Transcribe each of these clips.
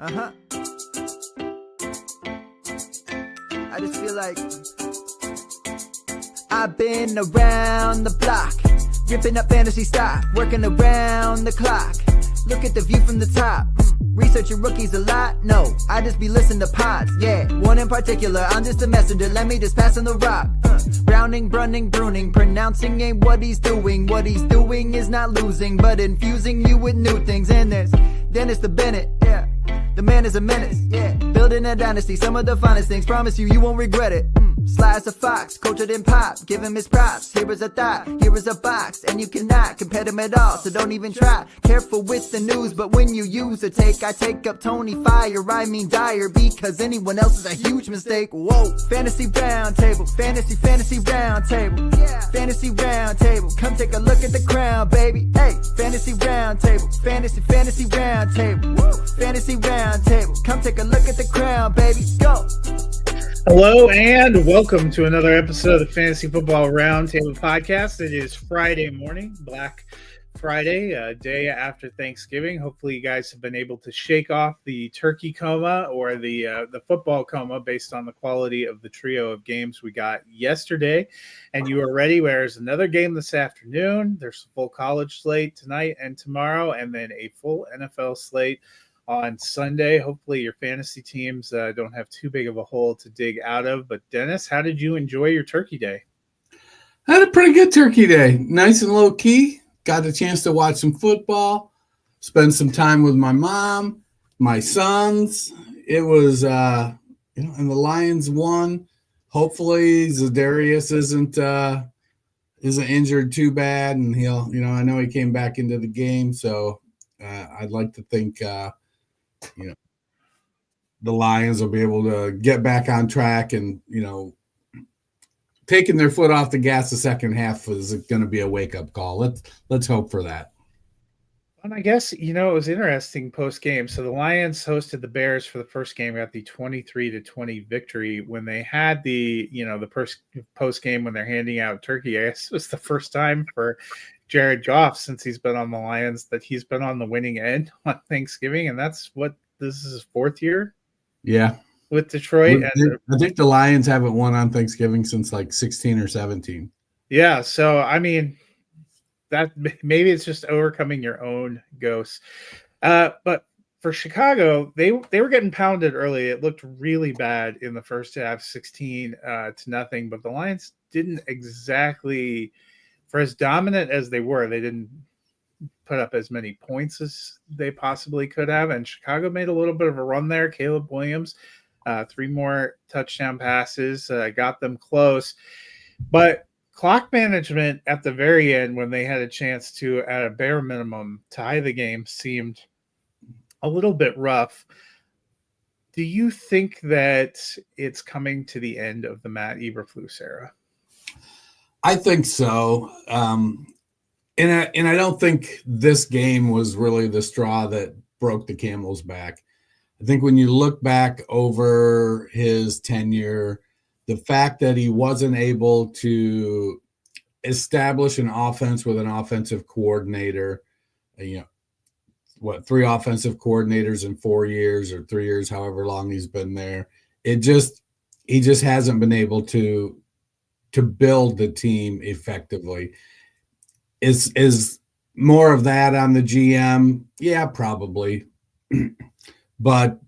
Uh-huh. I just feel like I've been around the block, ripping up fantasy stock, working around the clock. Look at the view from the top. Researching rookies a lot? No, I just be listening to pods. Yeah, one in particular, I'm just a messenger. Let me just pass on the rock. Browning, brunning, pruning, pronouncing ain't what he's doing. What he's doing is not losing, but infusing you with new things. And there's Dennis the Bennett, yeah. The man is a menace, yeah. Building a dynasty, some of the finest things. Promise you won't regret it. Sly as a fox, cultured in pop. Give him his props. Here is a thought, here is a box, and you cannot compare them at all. So don't even try. Careful with the news, but when you use a take, I take up Tony Fire. I mean Dyer, because anyone else is a huge mistake. Whoa, fantasy round table, fantasy round table, yeah. Fantasy round table. Come take a look at the crown, baby. Hey, fantasy round table, fantasy round table, woo. Fantasy round table. Come take a look at the crown, baby. Go. Hello and welcome to another episode of the Fantasy Football Roundtable Podcast. It is Friday morning, Black Friday, a day after Thanksgiving. Hopefully you guys have been able to shake off the turkey coma or the football coma based on the quality of the trio of games we got yesterday. And you are ready. There's another game this afternoon. There's a full college slate tonight and tomorrow, and then a full NFL slate on Sunday. Hopefully your fantasy teams don't have too big of a hole to dig out of. But Dennis, how did you enjoy your turkey day? I had a pretty good turkey day. Nice and low key. Got a chance to watch some football, spend some time with my mom, my sons. It was, and the Lions won. Hopefully Zadarius isn't injured too bad, and he'll, I know he came back into the game, so I'd like to think the Lions will be able to get back on track, and taking their foot off the gas the second half is going to be a wake-up call. Let's hope for that. And I guess it was interesting post game. So the Lions hosted the Bears for the first game, got the 23-20 victory. When they had the post game when they're handing out turkey, I guess it was the first time for Jared Goff since he's been on the Lions that he's been on the winning end on Thanksgiving, and this is his fourth year. Yeah, with Detroit. I think the Lions haven't won on Thanksgiving since like 16 or 17. Yeah, so I mean, that maybe it's just overcoming your own ghosts. But for Chicago, they were getting pounded early. It looked really bad in the first half, 16-0. But the Lions didn't exactly, for as dominant as they were, they didn't put up as many points as they possibly could have. And Chicago made a little bit of a run there. Caleb Williams, 3 more touchdown passes, got them close. But clock management at the very end, when they had a chance to, at a bare minimum, tie the game, seemed a little bit rough. Do you think that it's coming to the end of the Matt Eberflus era? I think so. And I don't think this game was really the straw that broke the camel's back. I think when you look back over his tenure, the fact that he wasn't able to establish an offense with an offensive coordinator, 3 offensive coordinators in 4 years or 3 years, however long he's been there, he just hasn't been able to build the team effectively. Is more of that on the GM? Yeah, probably. But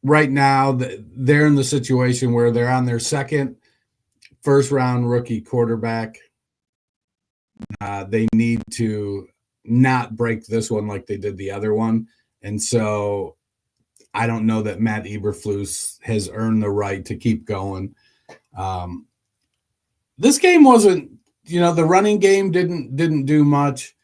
right now, they're in the situation where they're on their second first-round rookie quarterback. They need to not break this one like they did the other one. And so I don't know that Matt Eberflus has earned the right to keep going. This game wasn't, the running game didn't do much.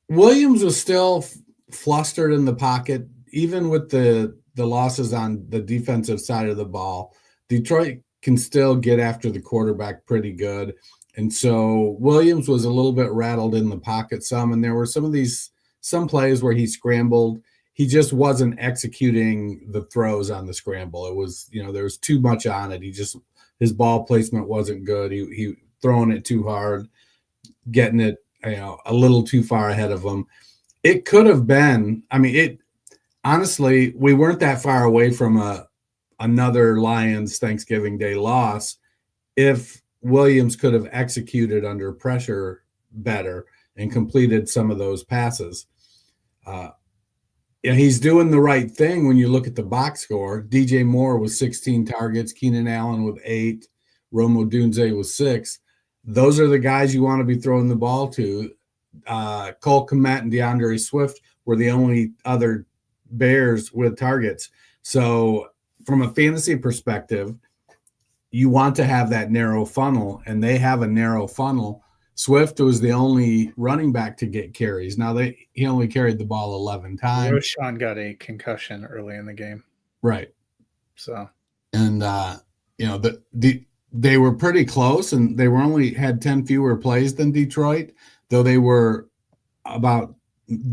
Williams was still flustered in the pocket, even with the losses on the defensive side of the ball. Detroit can still get after the quarterback pretty good. And so Williams was a little bit rattled in the pocket some, and there were some plays where he scrambled. He just wasn't executing the throws on the scramble. It was, there was too much on it. His ball placement wasn't good. He throwing it too hard, getting it, a little too far ahead of him. it could have been. I mean, it honestly, we weren't that far away from another Lions Thanksgiving Day loss if Williams could have executed under pressure better and completed some of those passes. Yeah, he's doing the right thing when you look at the box score. DJ Moore with 16 targets, Keenan Allen with 8, Rome Odunze with 6. Those are the guys you want to be throwing the ball to. Cole Kmet and DeAndre Swift were the only other Bears with targets. So from a fantasy perspective, you want to have that narrow funnel, and they have a narrow funnel. Swift was the only running back to get carries. Now he only carried the ball 11 times. Roschon got a concussion early in the game. Right. So, and they were pretty close, and they were only had 10 fewer plays than Detroit, though they were about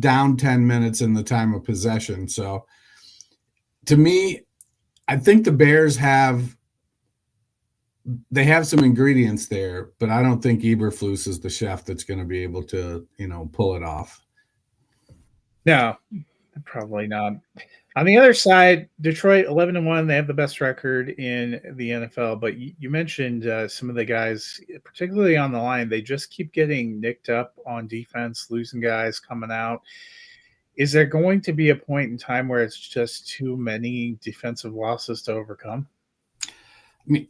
down 10 minutes in the time of possession. So to me, I think the Bears have some ingredients there, but I don't think Eberflus is the chef that's going to be able to, pull it off. No, probably not. On the other side, Detroit 11-1. They have the best record in the NFL. But you mentioned some of the guys, particularly on the line, they just keep getting nicked up on defense, losing guys coming out. Is there going to be a point in time where it's just too many defensive losses to overcome? I mean,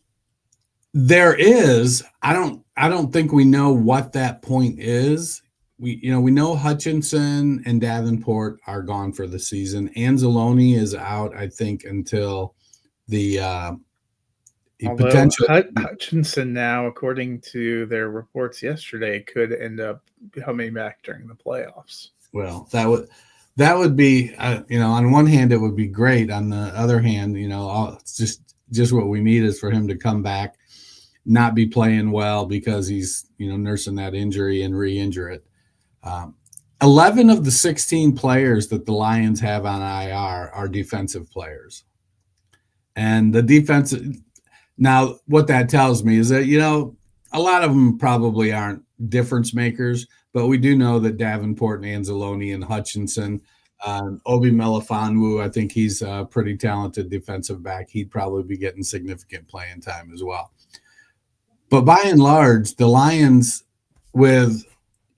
there is. I don't think we know what that point is. We know Hutchinson and Davenport are gone for the season. Anzalone is out, I think, until the potential. Hutchinson now, according to their reports yesterday, could end up coming back during the playoffs. Well, that would be, on one hand, it would be great. On the other hand, it's just what we need is for him to come back, not be playing well because he's, nursing that injury and re-injure it. 11 of the 16 players that the Lions have on IR are defensive players. And the defense, now what that tells me is that, a lot of them probably aren't difference makers, but we do know that Davenport and Anzalone and Hutchinson, Obi Melifonwu, I think he's a pretty talented defensive back. He'd probably be getting significant playing time as well. But by and large, the Lions with,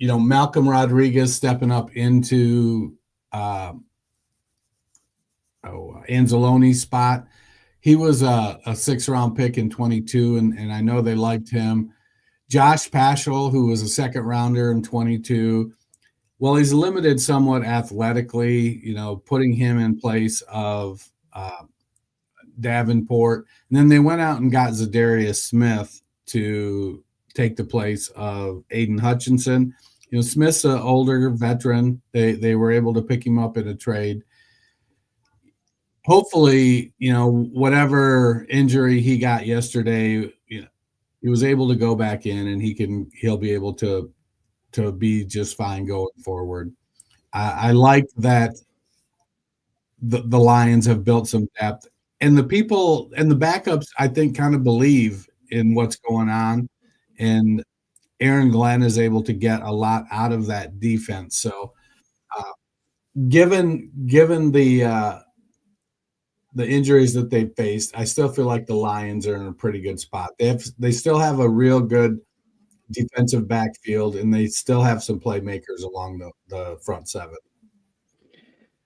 Malcolm Rodriguez stepping up into Anzalone's spot. He was a 6th-round pick in 22, and I know they liked him. Josh Paschal, who was a 2nd-rounder in 22. Well, he's limited somewhat athletically, putting him in place of Davenport. And then they went out and got Zadarius Smith to take the place of Aiden Hutchinson. Smith's an older veteran. They were able to pick him up in a trade. Hopefully, whatever injury he got yesterday, he was able to go back in and he'll be able to be just fine going forward. I like that the Lions have built some depth, and the people and the backups, I think, kind of believe in what's going on, and Aaron Glenn is able to get a lot out of that defense. So given the injuries that they faced, I still feel like the Lions are in a pretty good spot. They still have a real good defensive backfield, and they still have some playmakers along the front 7.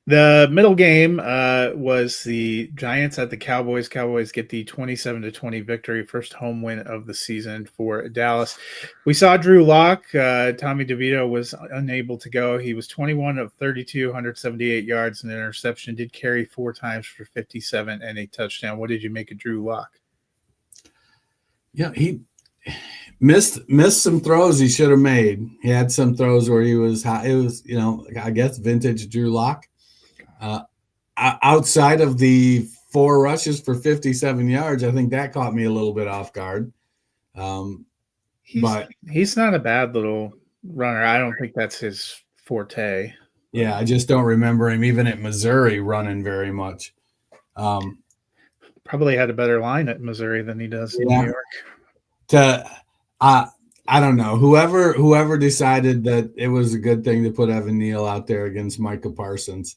The middle game was the Giants at the Cowboys. Cowboys get the 27-20 victory, first home win of the season for Dallas. We saw Drew Lock. Tommy DeVito was unable to go. He was 21 of 32, 178 yards and an interception. Did carry 4 times for 57 and a touchdown. What did you make of Drew Lock? Yeah, he missed some throws he should have made. He had some throws where he was high. It was, I guess vintage Drew Lock. Outside of the 4 rushes for 57 yards, I think that caught me a little bit off guard. But he's not a bad little runner. I don't think that's his forte. Yeah, I just don't remember him even at Missouri running very much. Probably had a better line at Missouri than he does in New York. I don't know. Whoever decided that it was a good thing to put Evan Neal out there against Micah Parsons,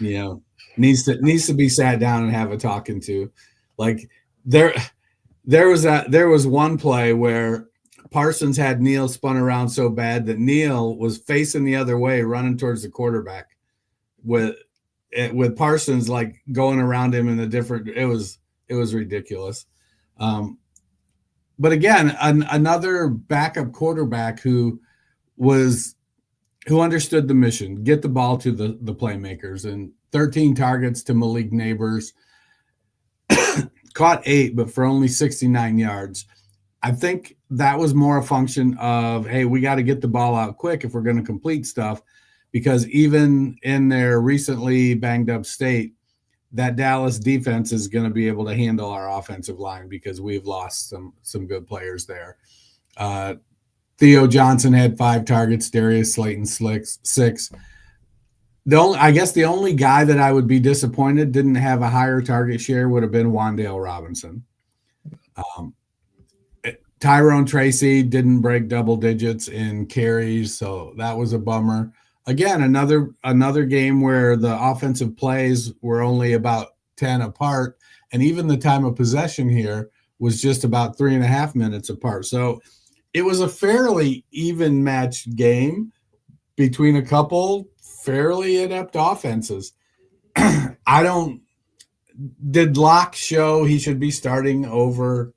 needs to be sat down and have a talking to. Like there was one play where Parsons had Neal spun around so bad that Neal was facing the other way, running towards the quarterback, with Parsons like going around him in a different. It was ridiculous. But again, another backup quarterback who understood the mission, get the ball to the playmakers, and 13 targets to Malik Neighbors, caught 8, but for only 69 yards. I think that was more a function of, hey, we got to get the ball out quick if we're going to complete stuff, because even in their recently banged up state, that Dallas defense is going to be able to handle our offensive line because we've lost some good players there. Theo Johnson had 5 targets, Darius Slayton 6. The only guy that I would be disappointed didn't have a higher target share would have been Wan'Dale Robinson. Tyrone Tracy didn't break double digits in carries, so that was a bummer. Again, another game where the offensive plays were only about 10 apart, and even the time of possession here was just about 3.5 minutes apart. So it was a fairly even matched game between a couple fairly inept offenses. Did Locke show he should be starting over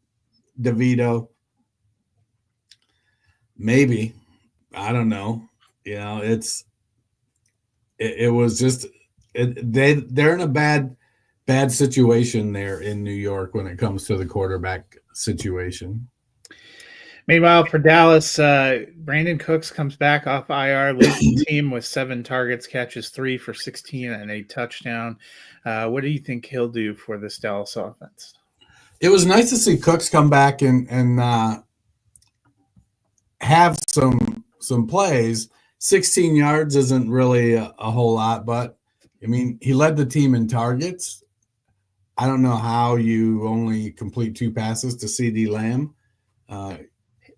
DeVito? Maybe. I don't know. It was just they're in a bad situation there in New York when it comes to the quarterback situation. Meanwhile, for Dallas, Brandon Cooks comes back off IR, leads the team with 7 targets, catches 3 for 16 and a touchdown. What do you think he'll do for this Dallas offense? It was nice to see Cooks come back and have some plays. 16 yards isn't really a whole lot, but I mean, he led the team in targets. I don't know how you only complete 2 passes to CD Lamb.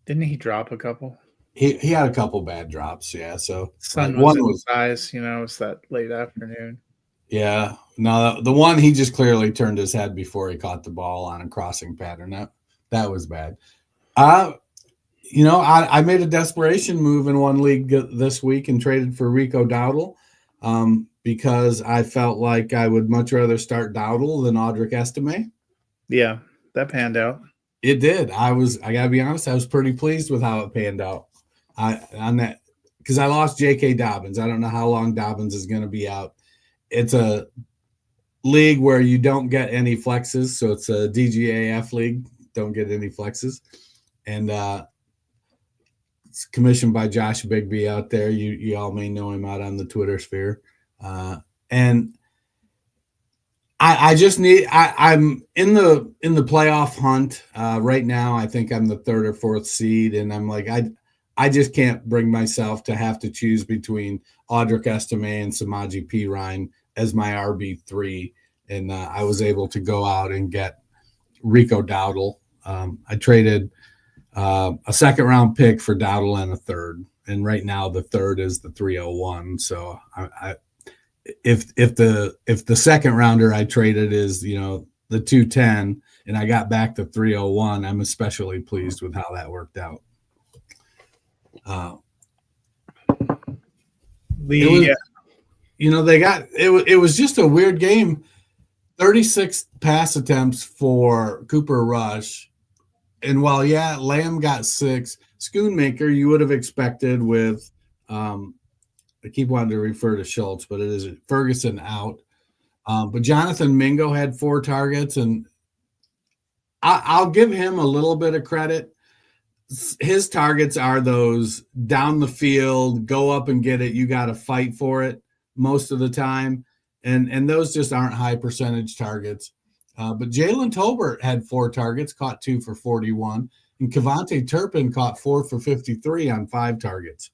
Didn't he drop a couple? He had a couple bad drops, yeah. So sun was in his eyes, it's that late afternoon. Yeah, no, the one he just clearly turned his head before he caught the ball on a crossing pattern. That was bad. I made a desperation move in one league this week and traded for Rico Dowdle because I felt like I would much rather start Dowdle than Audric Estime. Yeah, that panned out. It did. I gotta be honest, I was pretty pleased with how it panned out. Because I lost J.K. Dobbins. I don't know how long Dobbins is going to be out. It's a league where you don't get any flexes, so it's a DGAF league. Don't get any flexes, and it's commissioned by Josh Bigby out there. You all may know him out on the Twitter sphere, and I just need. I'm in the playoff hunt right now. I think I'm the 3rd or 4th seed, and I'm like I just can't bring myself to have to choose between Audric Estime and Samaje Perine as my RB3, and I was able to go out and get Rico Dowdle. I traded a 2nd-round pick for Dowdle and a 3rd, and right now the 3rd is the 301. So if the 2nd rounder I traded is the 210, and I got back the 301, I'm especially pleased with how that worked out. It was just a weird game. 36 pass attempts for Cooper Rush, and while Lamb got 6, Schoonmaker you would have expected with I keep wanting to refer to Schultz, but it is Ferguson out. But Jonathan Mingo had 4 targets, and I'll give him a little bit of credit. His targets are those down the field, go up and get it. You got to fight for it most of the time. And those just aren't high percentage targets. But Jalen Tolbert had 4 targets, caught 2 for 41. And Kevontae Turpin caught 4 for 53 on 5 targets.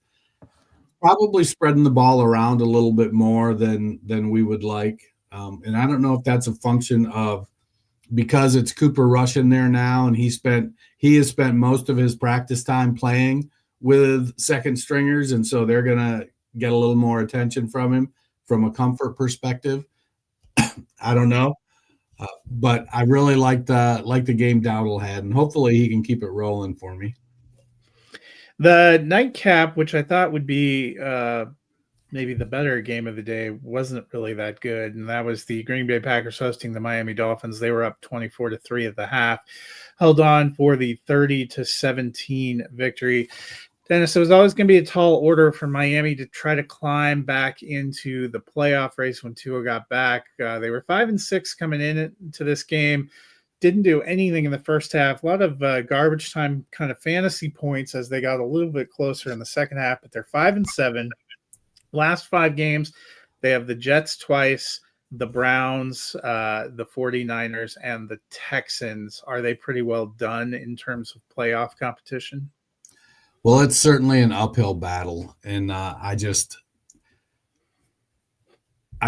Probably spreading the ball around a little bit more than we would like. And I don't know if that's a function of because it's Cooper Rush in there now, and he has spent most of his practice time playing with second stringers, and so they're gonna get a little more attention from him from a comfort perspective. I don't know, but I really like the game Dowdle had, and hopefully he can keep it rolling for me. The nightcap, which I thought would be maybe the better game of the day, wasn't really that good, and that was the Green Bay Packers hosting the Miami Dolphins. They were up 24-3 at the half, held on for the 30-17 victory. Dennis, it was always going to be a tall order for Miami to try to climb back into the playoff race when Tua got back. They were 5-6 coming into this game. Didn't do anything in the first half. A lot of garbage time kind of fantasy points as they got a little bit closer in the second half, but they're 5-7. Last 5 games, they have the Jets twice, the Browns, the 49ers, and the Texans. Are they pretty well done in terms of playoff competition? Well, it's certainly an uphill battle, and I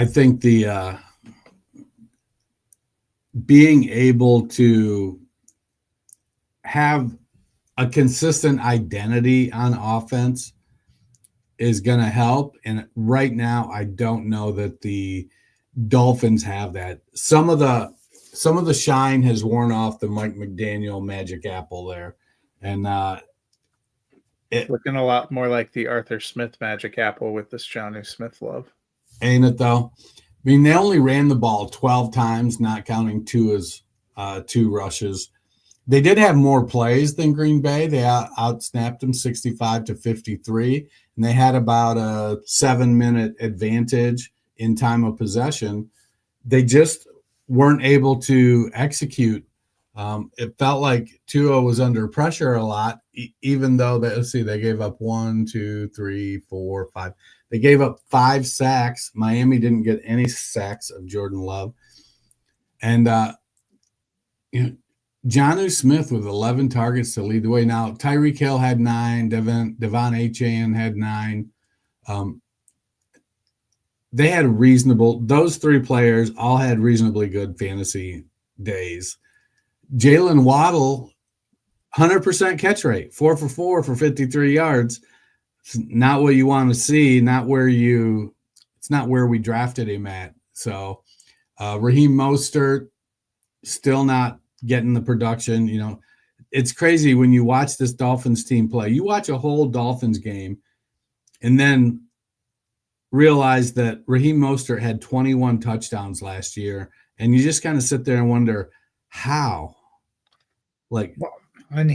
think the being able to have a consistent identity on offense is going to help. And right now, I don't know that the Dolphins have that. Some of the shine has worn off the Mike McDaniel magic apple there, and looking a lot more like the Arthur Smith magic apple with this Jonnu Smith love. Ain't it though? I mean, they only ran the ball 12 times, not counting Tua's 2 rushes. They did have more plays than Green Bay. They outsnapped them 65-53, and they had about a 7-minute advantage in time of possession. They just weren't able to execute. It felt like Tua was under pressure a lot, even though they gave up 1, 2, 3, 4, 5. They gave up 5 sacks. Miami didn't get any sacks of Jordan Love. And Jonnu Smith with 11 targets to lead the way. Now, Tyreek Hill had 9. Devon Achane had 9. They had those 3 players all had reasonably good fantasy days. Jalen Waddle, 100% catch rate, 4 for 4 for 53 yards. It's not what you want to see, it's not where we drafted him at. So Raheem Mostert still not getting the production. You know, it's crazy when you watch this Dolphins team play. You watch a whole Dolphins game and then realize that Raheem Mostert had 21 touchdowns last year, and you just kind of sit there and wonder how. And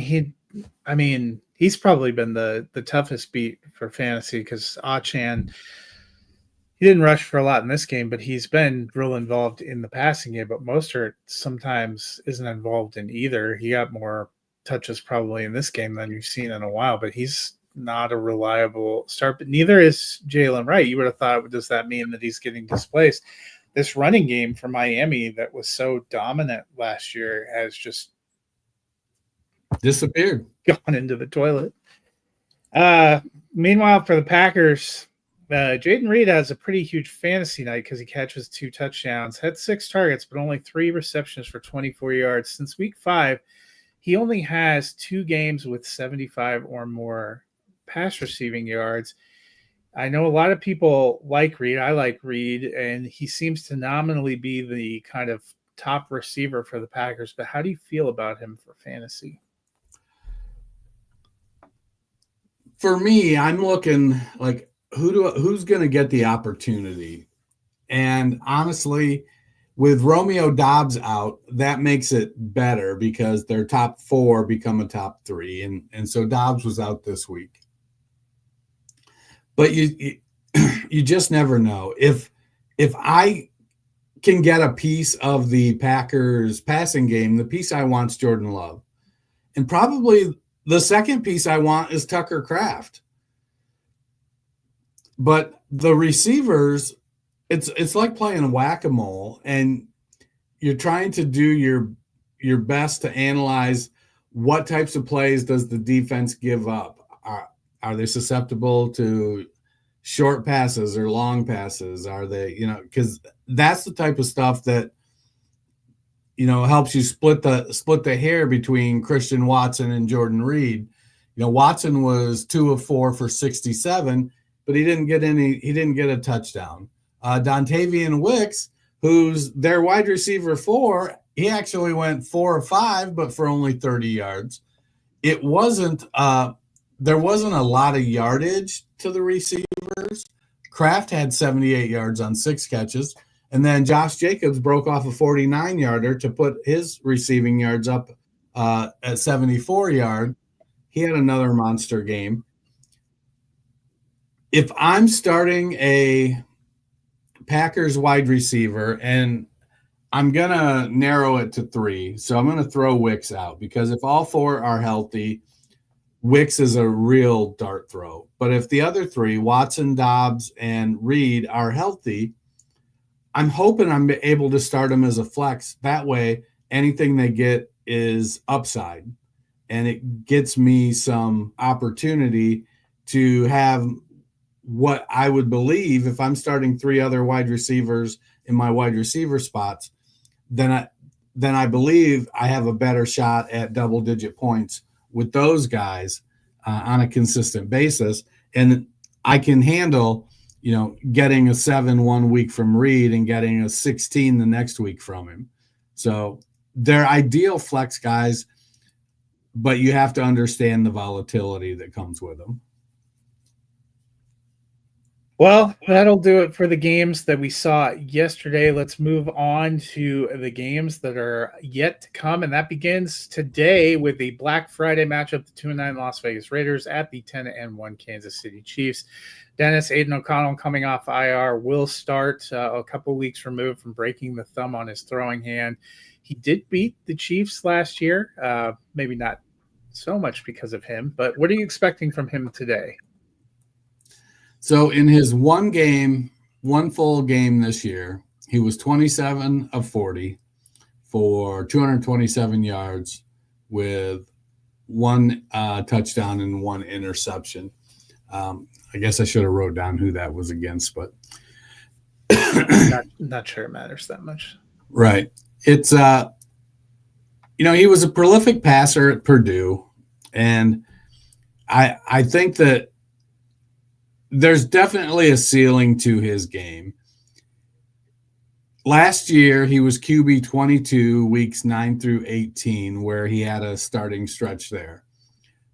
he's probably been the toughest beat for fantasy because Achane, he didn't rush for a lot in this game, but he's been real involved in the passing game. But Mostert sometimes isn't involved in either. He got more touches probably in this game than you've seen in a while, but he's not a reliable start. But neither is Jalen Wright. You would have thought, does that mean that he's getting displaced? This running game for Miami that was so dominant last year has just disappeared, gone into the toilet. Meanwhile, for the Packers, Jaden Reed has a pretty huge fantasy night because he catches 2 touchdowns, had 6 targets, but only 3 receptions for 24 yards. Since week 5, he only has 2 games with 75 or more pass receiving yards. I know a lot of people like Reed. I like Reed, and he seems to nominally be the kind of top receiver for the Packers. But how do you feel about him for fantasy? For me, I'm looking like who's going to get the opportunity. And honestly, with Romeo Doubs out, that makes it better because their top 4 become a top 3. And so Doubs was out this week. But you just never know. If I can get a piece of the Packers passing game, the piece I want is Jordan Love. And probably the second piece I want is Tucker Kraft. But the receivers, it's like playing whack-a-mole, and you're trying to do your best to analyze what types of plays does the defense give up. Are they susceptible to short passes or long passes? Are they, because that's the type of stuff that, helps you split the hair between Christian Watson and Jordan Reed. Watson was 2 of 4 for 67, but he didn't get a touchdown. Dontavian Wicks, who's their wide receiver 4, he actually went 4 of 5, but for only 30 yards. It wasn't there wasn't a lot of yardage to the receivers. Kraft had 78 yards on 6 catches, and then Josh Jacobs broke off a 49-yarder to put his receiving yards up at 74 yards. He had another monster game. If I'm starting a Packers wide receiver, and I'm going to narrow it to 3, so I'm going to throw Wicks out, because if all 4 are healthy, Wicks is a real dart throw. But if the other 3, Watson, Dobbs, and Reed, are healthy, I'm hoping I'm able to start them as a flex. That way, anything they get is upside, and it gets me some opportunity to have what I would believe, if I'm starting 3 other wide receivers in my wide receiver spots, then I believe I have a better shot at double-digit points with those guys on a consistent basis. And I can handle, getting a 7 1 week from Reed and getting a 16 the next week from him. So they're ideal flex guys, but you have to understand the volatility that comes with them. Well, that'll do it for the games that we saw yesterday. Let's move on to the games that are yet to come, and that begins today with the Black Friday matchup, the 2-9 Las Vegas Raiders at the 10-1 Kansas City Chiefs. Dennis Aiden O'Connell, coming off IR, will start a couple weeks removed from breaking the thumb on his throwing hand. He did beat the Chiefs last year, maybe not so much because of him, but what are you expecting from him today? So in his one full game this year, he was 27 of 40 for 227 yards with 1 touchdown and 1 interception. I guess I should have wrote down who that was against, but not sure it matters that much. Right. It's he was a prolific passer at Purdue, and I think that there's definitely a ceiling to his game. Last year, he was QB 22 weeks 9 through 18, where he had a starting stretch there.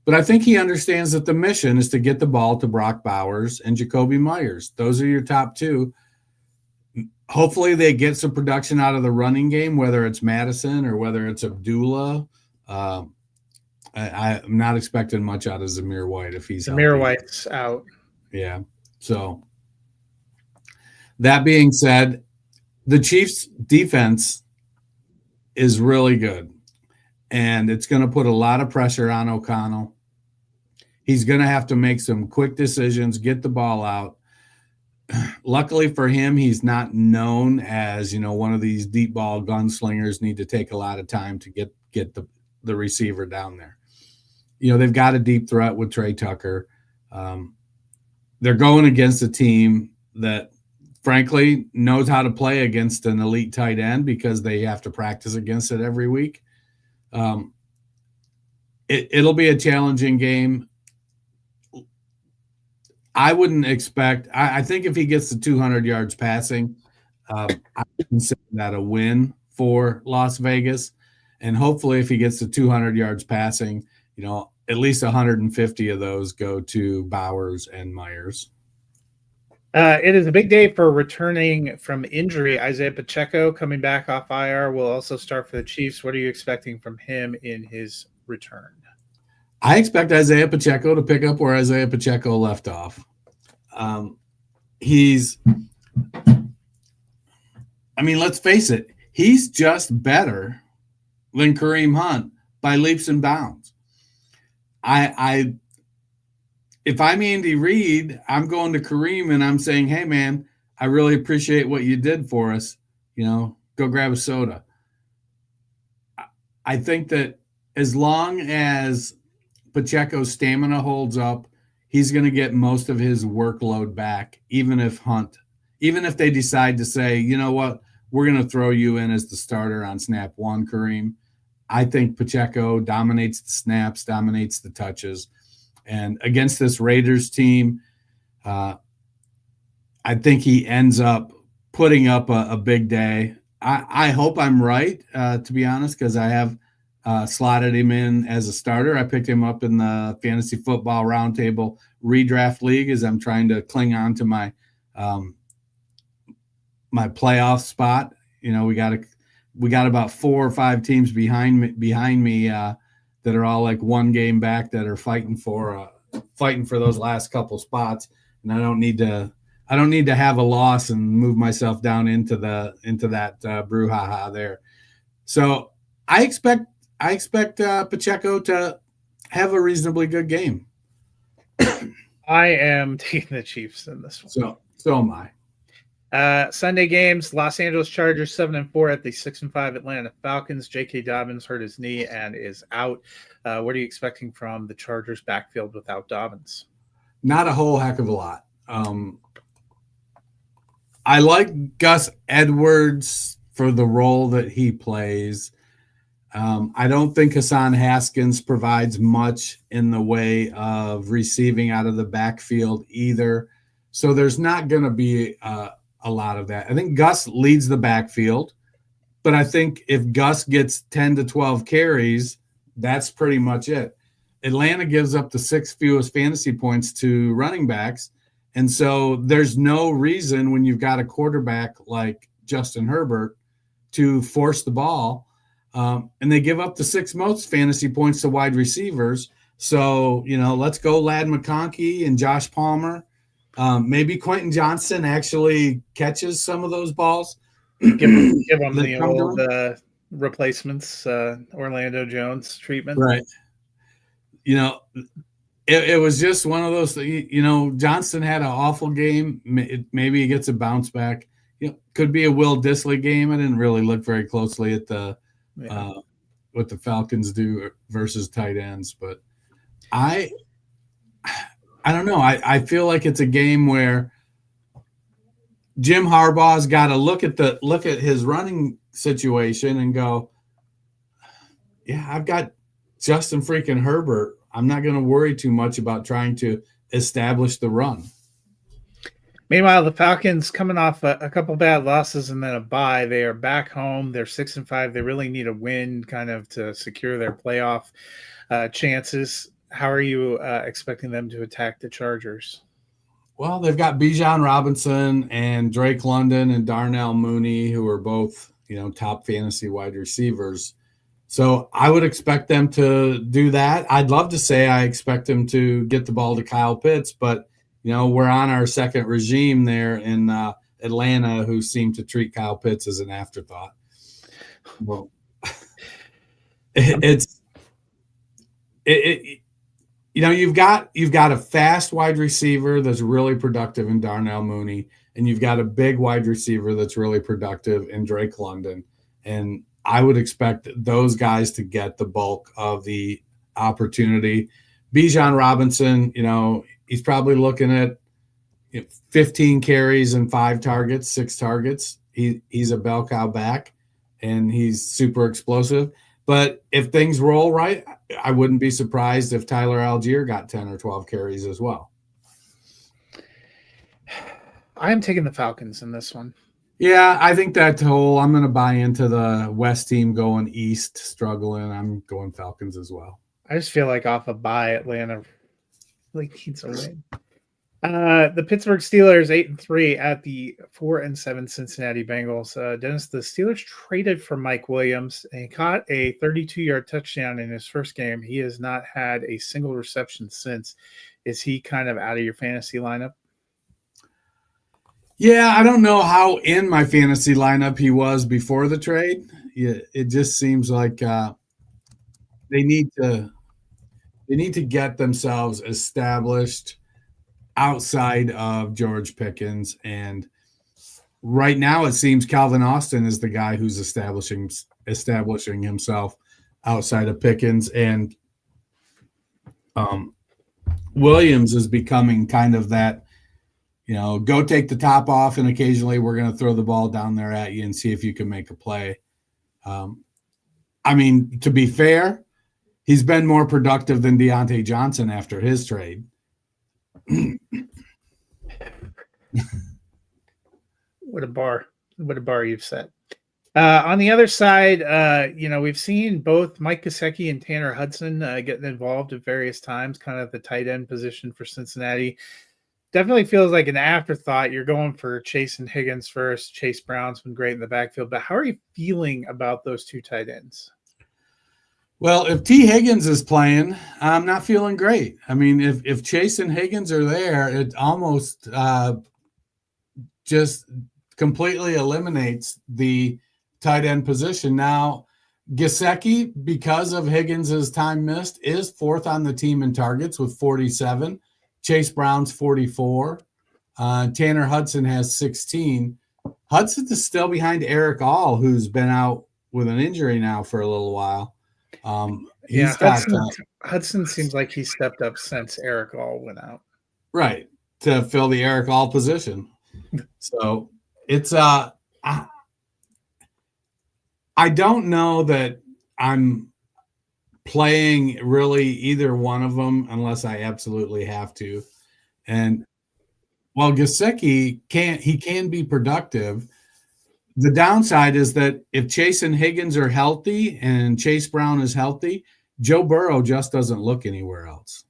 But I think he understands that the mission is to get the ball to Brock Bowers and Jacoby Myers. Those are your top 2. Hopefully they get some production out of the running game, whether it's Madison or whether it's Abdullah. I'm not expecting much out of Zamir White if he's Zamir White's out. Yeah. So that being said, the Chiefs defense is really good, and it's going to put a lot of pressure on O'Connell. He's going to have to make some quick decisions, get the ball out. Luckily for him, he's not known as, one of these deep ball gunslingers, need to take a lot of time to get the receiver down there. They've got a deep threat with Trey Tucker. They're going against a team that, frankly, knows how to play against an elite tight end because they have to practice against it every week. It'll be a challenging game. I wouldn't expect – I think if he gets to 200 yards passing, I would consider that a win for Las Vegas. And hopefully if he gets to 200 yards passing, at least 150 of those go to Bowers and Myers. It is a big day for returning from injury. Isaiah Pacheco, coming back off IR, will also start for the Chiefs. What are you expecting from him in his return? I expect Isaiah Pacheco to pick up where Isaiah Pacheco left off. Let's face it, he's just better than Kareem Hunt by leaps and bounds. If I'm Andy Reid, I'm going to Kareem and I'm saying, hey, man, I really appreciate what you did for us. Go grab a soda. I think that as long as Pacheco's stamina holds up, he's going to get most of his workload back, even if they decide to say, you know what, we're going to throw you in as the starter on snap one, Kareem. I think Pacheco dominates the snaps, dominates the touches. And against this Raiders team, I think he ends up putting up a big day. I hope I'm right, to be honest, because I have slotted him in as a starter. I picked him up in the Fantasy Football Roundtable Redraft League as I'm trying to cling on to my my playoff spot. You know, we got about 4 or 5 teams behind me that are all like one game back that are fighting for those last couple spots, and I don't need to have a loss and move myself down into that brouhaha there. So I expect Pacheco to have a reasonably good game. I am taking the Chiefs in this one. So am I. Sunday games: Los Angeles Chargers 7-4 at the 6-5 Atlanta Falcons. J.K. Dobbins hurt his knee and is out. What are you expecting from the Chargers backfield without Dobbins? Not a whole heck of a lot. I like Gus Edwards for the role that he plays. I don't think Hassan Haskins provides much in the way of receiving out of the backfield either. So there's not going to be a lot of that. I think Gus leads the backfield, but I think if Gus gets 10 to 12 carries, that's pretty much it. Atlanta gives up the 6th fewest fantasy points to running backs. And so there's no reason when you've got a quarterback like Justin Herbert to force the ball. And they give up the 6th most fantasy points to wide receivers. So, you know, let's go Ladd McConkey and Josh Palmer. Maybe Quentin Johnston actually catches some of those balls. Give them the old replacements, Orlando Jones treatment. Right. You know, it was just one of those, you know, Johnston had an awful game. Maybe he gets a bounce back. You know, could be a Will Dissly game. I didn't really look very closely at what the Falcons do versus tight ends, but I don't know. I feel like it's a game where Jim Harbaugh's got to look at his running situation and go, yeah, I've got Justin freaking Herbert. I'm not going to worry too much about trying to establish the run. Meanwhile, the Falcons coming off a couple bad losses and then a bye. They are back home. They're 6-5. They really need a win kind of to secure their playoff chances. How are you expecting them to attack the Chargers? Well, they've got Bijan Robinson and Drake London and Darnell Mooney, who are both, you know, top fantasy wide receivers. So I would expect them to do that. I'd love to say I expect them to get the ball to Kyle Pitts, but you know, we're on our second regime there in Atlanta who seem to treat Kyle Pitts as an afterthought. Well, you know, you've got a fast wide receiver that's really productive in Darnell Mooney, and you've got a big wide receiver that's really productive in Drake London. And I would expect those guys to get the bulk of the opportunity. Bijan Robinson, you know, he's probably looking at 15 carries and 5 targets, 6 targets. He's a bell cow back, and he's super explosive. But if things roll right, I wouldn't be surprised if Tyler Algier got 10 or 12 carries as well. I'm taking the Falcons in this one. Yeah, I think that whole I'm going to buy into the West team going East struggling. I'm going Falcons as well. I just feel like off a bye, Atlanta really needs a win. The Pittsburgh Steelers 8-3 at the 4-7 Cincinnati Bengals. Dennis, the Steelers traded for Mike Williams and he caught a 32-yard touchdown in his first game. He has not had a single reception since. Is he kind of out of your fantasy lineup? Yeah, I don't know how in my fantasy lineup he was before the trade. Yeah, it just seems like they need to get themselves established outside of George Pickens. And right now it seems Calvin Austin is the guy who's establishing himself outside of Pickens. And Williams is becoming kind of that, go take the top off, and occasionally we're going to throw the ball down there at you and see if you can make a play. I mean, to be fair, he's been more productive than Deontay Johnson after his trade. What a bar you've set. On the other side, we've seen both Mike Gesicki and Tanner Hudson getting involved at various times, kind of the tight end position for Cincinnati. Definitely feels like an afterthought. You're going for Chase and Higgins first. Chase Brown's been great in the backfield, but how are you feeling about those two tight ends? Well, if T. Higgins is playing, I'm not feeling great. I mean, if Chase and Higgins are there, it almost just completely eliminates the tight end position. Now, Gesicki, because of Higgins' time missed, is fourth on the team in targets with 47. Chase Brown's 44. Tanner Hudson has 16. Hudson is still behind Eric All, who's been out with an injury now for a little while. Hudson seems like he stepped up since Eric All went out. Right, to fill the Eric All position. So it's I don't know that I'm playing really either one of them unless I absolutely have to. And while Gesicki can be productive, the downside is that if Chase and Higgins are healthy and Chase Brown is healthy, Joe Burrow just doesn't look anywhere else.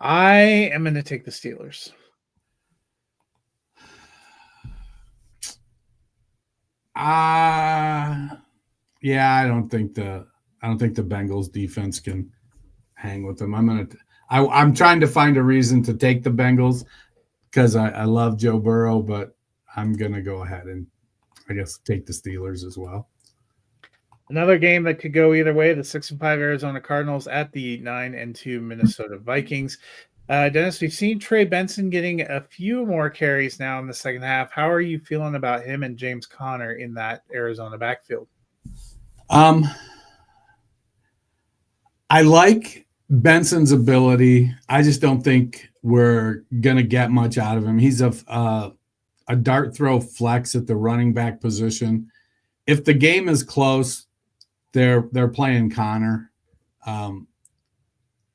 I am going to take the Steelers. Yeah, I don't think the Bengals defense can hang with them. I'm trying to find a reason to take the Bengals because I love Joe Burrow, but I'm going to go ahead and I guess take the Steelers as well. Another game that could go either way, the 6-5 Arizona Cardinals at the 9-2 Minnesota Vikings. Dennis, we've seen Trey Benson getting a few more carries now in the second half. How are you feeling about him and James Conner in that Arizona backfield? I like Benson's ability. I just don't think we're going to get much out of him. He's a dart throw flex at the running back position. If the game is close, they're playing Conner.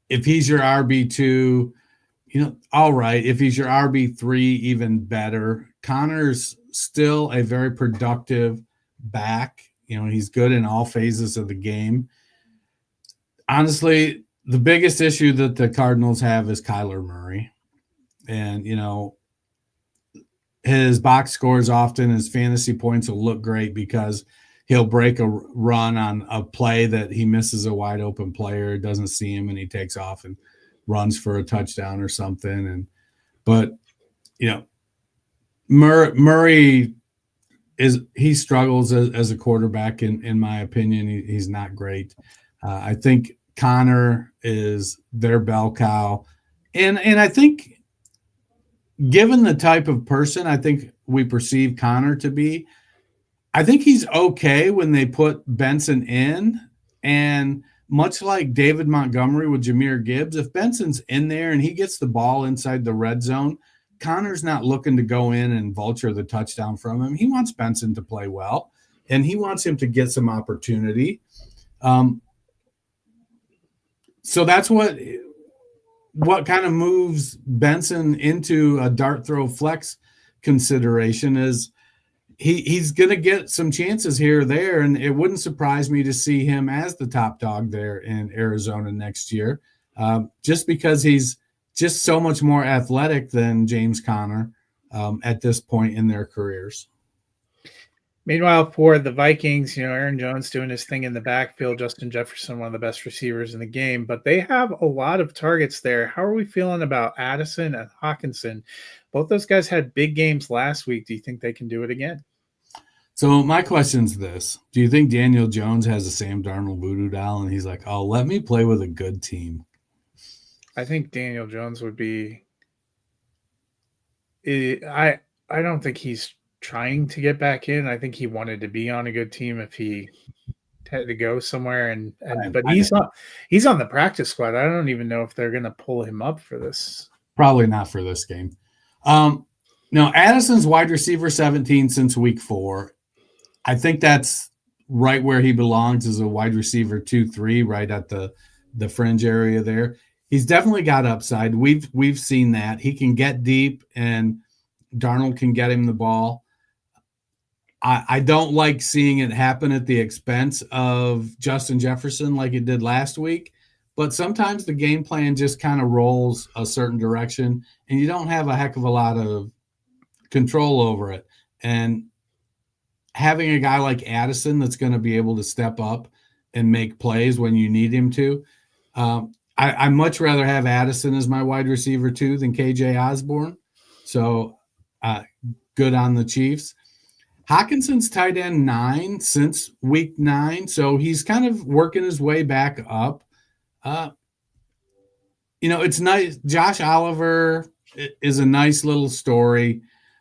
If he's your RB2, all right. If he's your RB3, even better. Conner's still a very productive back. He's good in all phases of the game. Honestly, the biggest issue that the Cardinals have is Kyler Murray. And, his box scores often, his fantasy points will look great because he'll break a run on a play that he misses a wide open player, doesn't see him, and he takes off and runs for a touchdown or something. But Murray he struggles as a quarterback in my opinion. He's not great. I think Conner is their bell cow, and I think given the type of person I think we perceive Conner to be, I think he's okay when they put Benson in. And much like David Montgomery with Jahmyr Gibbs, if Benson's in there and he gets the ball inside the red zone, Conner's not looking to go in and vulture the touchdown from him. He wants Benson to play well, and he wants him to get some opportunity. So that's what kind of moves Benson into a dart throw flex consideration is he's going to get some chances here or there, and it wouldn't surprise me to see him as the top dog there in Arizona next year, just because he's just so much more athletic than James Conner at this point in their careers. Meanwhile, for the Vikings, Aaron Jones doing his thing in the backfield, Justin Jefferson, one of the best receivers in the game, but they have a lot of targets there. How are we feeling about Addison and Hawkinson? Both those guys had big games last week. Do you think they can do it again? So my question's this. Do you think Daniel Jones has a Sam Darnold voodoo doll and he's like, oh, let me play with a good team? I think Daniel Jones would be I don't think he's trying to get back in. I think he wanted to be on a good team if he had to go somewhere but he's on the practice squad. I don't even know if they're going to pull him up for this. Probably not for this game. No, Addison's wide receiver 17 since week 4. I think that's right where he belongs as a wide receiver 2-3, right at the fringe area there. He's definitely got upside. We've seen that. He can get deep, and Darnold can get him the ball. I don't like seeing it happen at the expense of Justin Jefferson like it did last week, but sometimes the game plan just kind of rolls a certain direction, and you don't have a heck of a lot of control over it. And having a guy like Addison that's going to be able to step up and make plays when you need him to, I much rather have Addison as my wide receiver 2 than KJ Osborne. So good on the Chiefs. Hawkinson's tight end 9 since week 9, so he's kind of working his way back up. It's nice. Josh Oliver is a nice little story,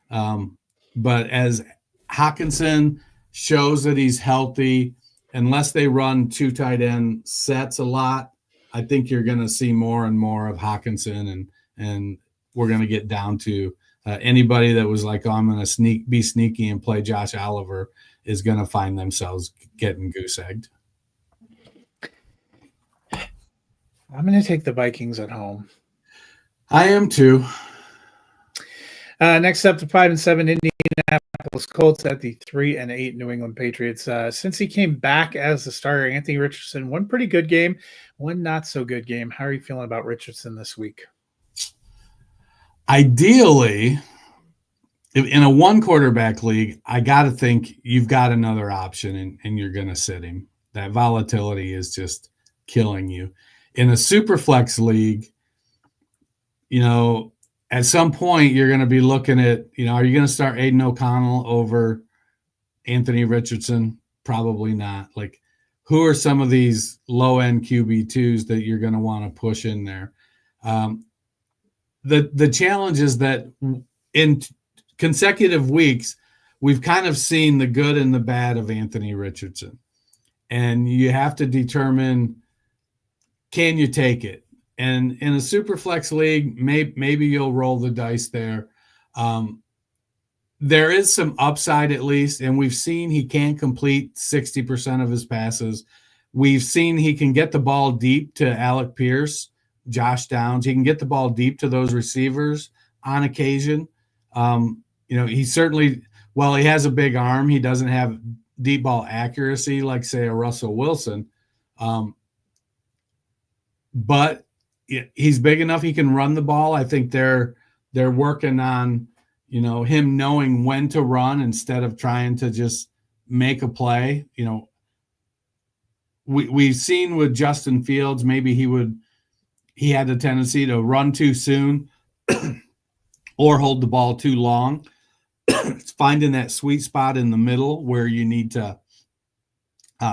but as Hawkinson shows that he's healthy, unless they run 2 tight end sets a lot, I think you're going to see more and more of Hawkinson, and we're going to get down to anybody that was like, oh, I'm going to be sneaky and play Josh Oliver is going to find themselves getting goose-egged. I'm going to take the Vikings at home. I am too. Next up, the 5-7 Indianapolis Colts at the 3-8 New England Patriots. Since he came back as the starter, Anthony Richardson, one pretty good game, one not so good game. How are you feeling about Richardson this week? Ideally, in a 1-quarterback league, I got to think you've got another option and you're going to sit him. That volatility is just killing you. In a super flex league, at some point you're going to be looking at, are you going to start Aiden O'Connell over Anthony Richardson? Probably not. Like, who are some of these low-end QB2s that you're going to want to push in there? The challenge is that in consecutive weeks, we've kind of seen the good and the bad of Anthony Richardson. And you have to determine, can you take it? And in a super flex league, maybe you'll roll the dice there. There is some upside at least, and we've seen he can complete 60% of his passes. We've seen he can get the ball deep to Alec Pierce, Josh Downs. He can get the ball deep to those receivers on occasion. He certainly, while he has a big arm, he doesn't have deep ball accuracy like, say, a Russell Wilson. But he's big enough he can run the ball. I think they're working on, him knowing when to run instead of trying to just make a play. We've seen with Justin Fields, maybe he had a tendency to run too soon or hold the ball too long. It's finding that sweet spot in the middle where you need to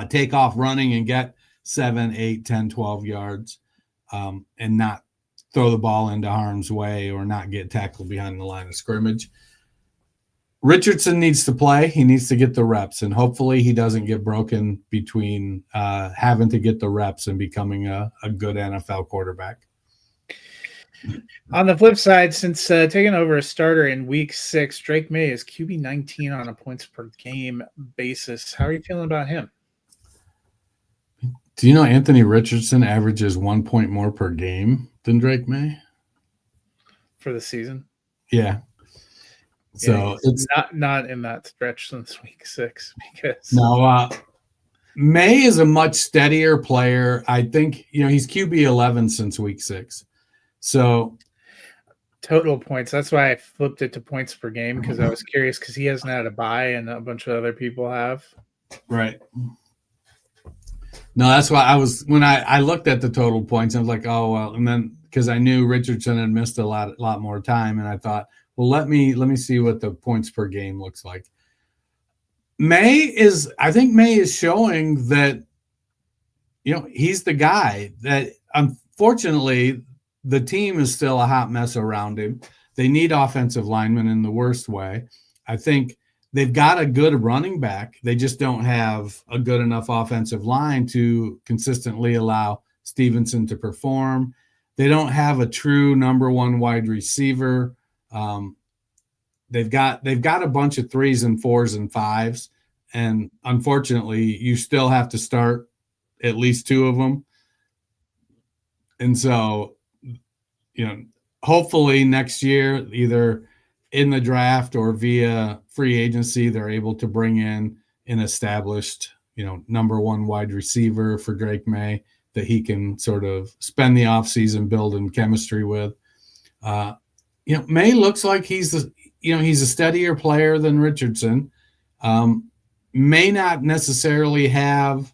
take off running and get 7, 8, 10, 12 yards. And not throw the ball into harm's way or not get tackled behind the line of scrimmage. Richardson needs to play. He needs to get the reps, and hopefully he doesn't get broken between having to get the reps and becoming a good NFL quarterback. On the flip side, since taking over a starter in week 6, Drake May is QB 19 on a points per game basis. How are you feeling about him? Do you know Anthony Richardson averages 1 point more per game than Drake May for the season? Yeah. So it's not in that stretch since week 6 because May is a much steadier player. I think he's QB 11 since week 6. So total points. That's why I flipped it to points per game because I was curious because he hasn't had a bye and a bunch of other people have. Right. No, that's why when I looked at the total points, I was like, oh, well, and then because I knew Richardson had missed a lot more time, and I thought, well, let me see what the points per game looks like. I think May is showing that, he's the guy that, unfortunately, the team is still a hot mess around him. They need offensive linemen in the worst way. I think they've got a good running back. They just don't have a good enough offensive line to consistently allow Stevenson to perform. They don't have a true number 1 wide receiver. They've got a bunch of 3s and 4s and 5s, and unfortunately, you still have to start at least 2 of them. And so, hopefully next year, either in the draft or via free agency, they're able to bring in an established, number 1 wide receiver for Drake May that he can sort of spend the offseason building chemistry with. May looks like he's a steadier player than Richardson. May not necessarily have,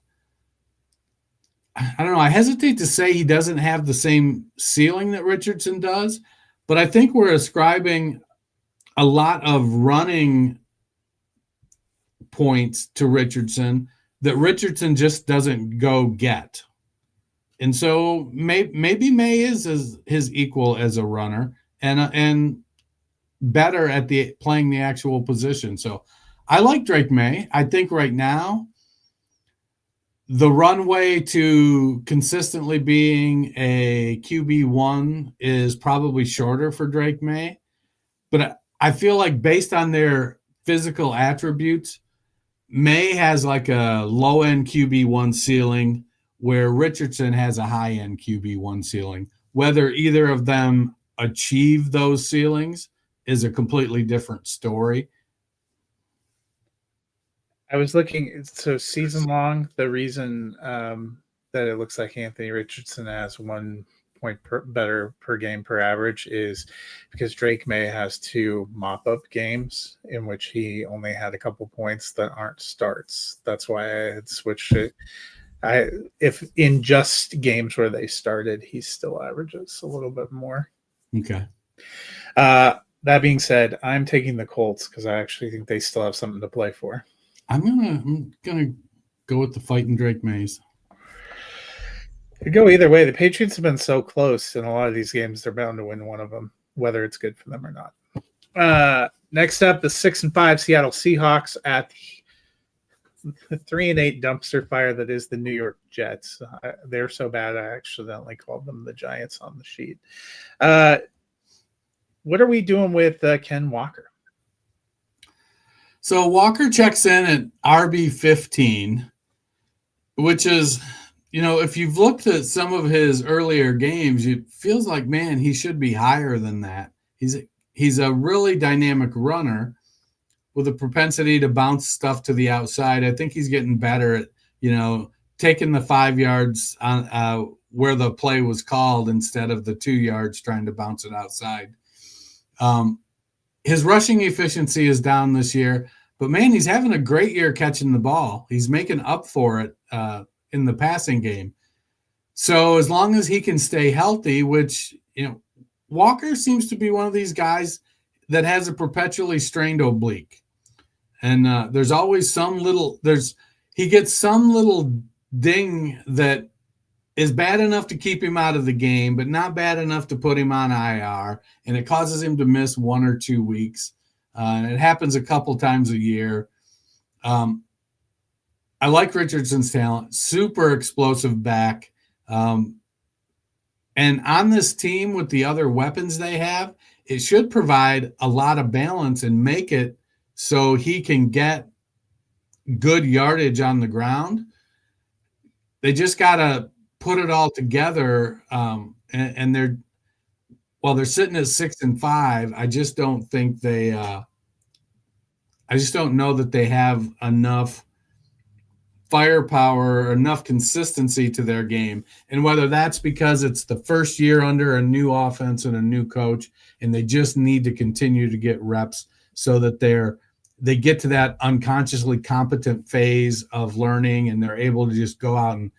I don't know, I hesitate to say he doesn't have the same ceiling that Richardson does, but I think we're ascribing a lot of running points to Richardson that Richardson just doesn't go get. And so maybe May is his equal as a runner and better at playing the actual position. So I like Drake May. I think right now the runway to consistently being a QB1 is probably shorter for Drake May. But I feel like based on their physical attributes, May has like a low-end QB1 ceiling where Richardson has a high-end QB1 ceiling. Whether either of them achieve those ceilings is a completely different story. I was looking, so season long, the reason that it looks like Anthony Richardson has 1 point better per game per average is because Drake May has 2 mop-up games in which he only had a couple points that aren't starts. That's why I had switched it. If in just games where they started, he still averages a little bit more. Okay. That being said, I'm taking the Colts because I actually think they still have something to play for. I'm gonna go with the fighting Drake Mays. It could go either way. The Patriots have been so close in a lot of these games; they're bound to win one of them, whether it's good for them or not. Next up, the 6-5 Seattle Seahawks at the 3-8 dumpster fire that is the New York Jets. They're so bad, I accidentally called them the Giants on the sheet. What are we doing with Ken Walker? So Walker checks in at RB15, which is, if you've looked at some of his earlier games, it feels like, man, he should be higher than that. He's a really dynamic runner with a propensity to bounce stuff to the outside. I think he's getting better at, taking the 5 yards on where the play was called instead of the 2 yards trying to bounce it outside. His rushing efficiency is down this year, but man, he's having a great year catching the ball. He's making up for it in the passing game. So as long as he can stay healthy, which, Walker seems to be one of these guys that has a perpetually strained oblique. And there's always he gets some little ding that is bad enough to keep him out of the game, but not bad enough to put him on IR. And it causes him to miss 1 or 2 weeks. And it happens a couple times a year. I like Richardson's talent, super explosive back. And on this team with the other weapons they have, it should provide a lot of balance and make it so he can get good yardage on the ground. They just got to put it all together. And they're sitting at 6-5. I just don't think I just don't know that they have enough firepower or enough consistency to their game. And whether that's because it's the first year under a new offense and a new coach, and they just need to continue to get reps so that they get to that unconsciously competent phase of learning and they're able to just go out and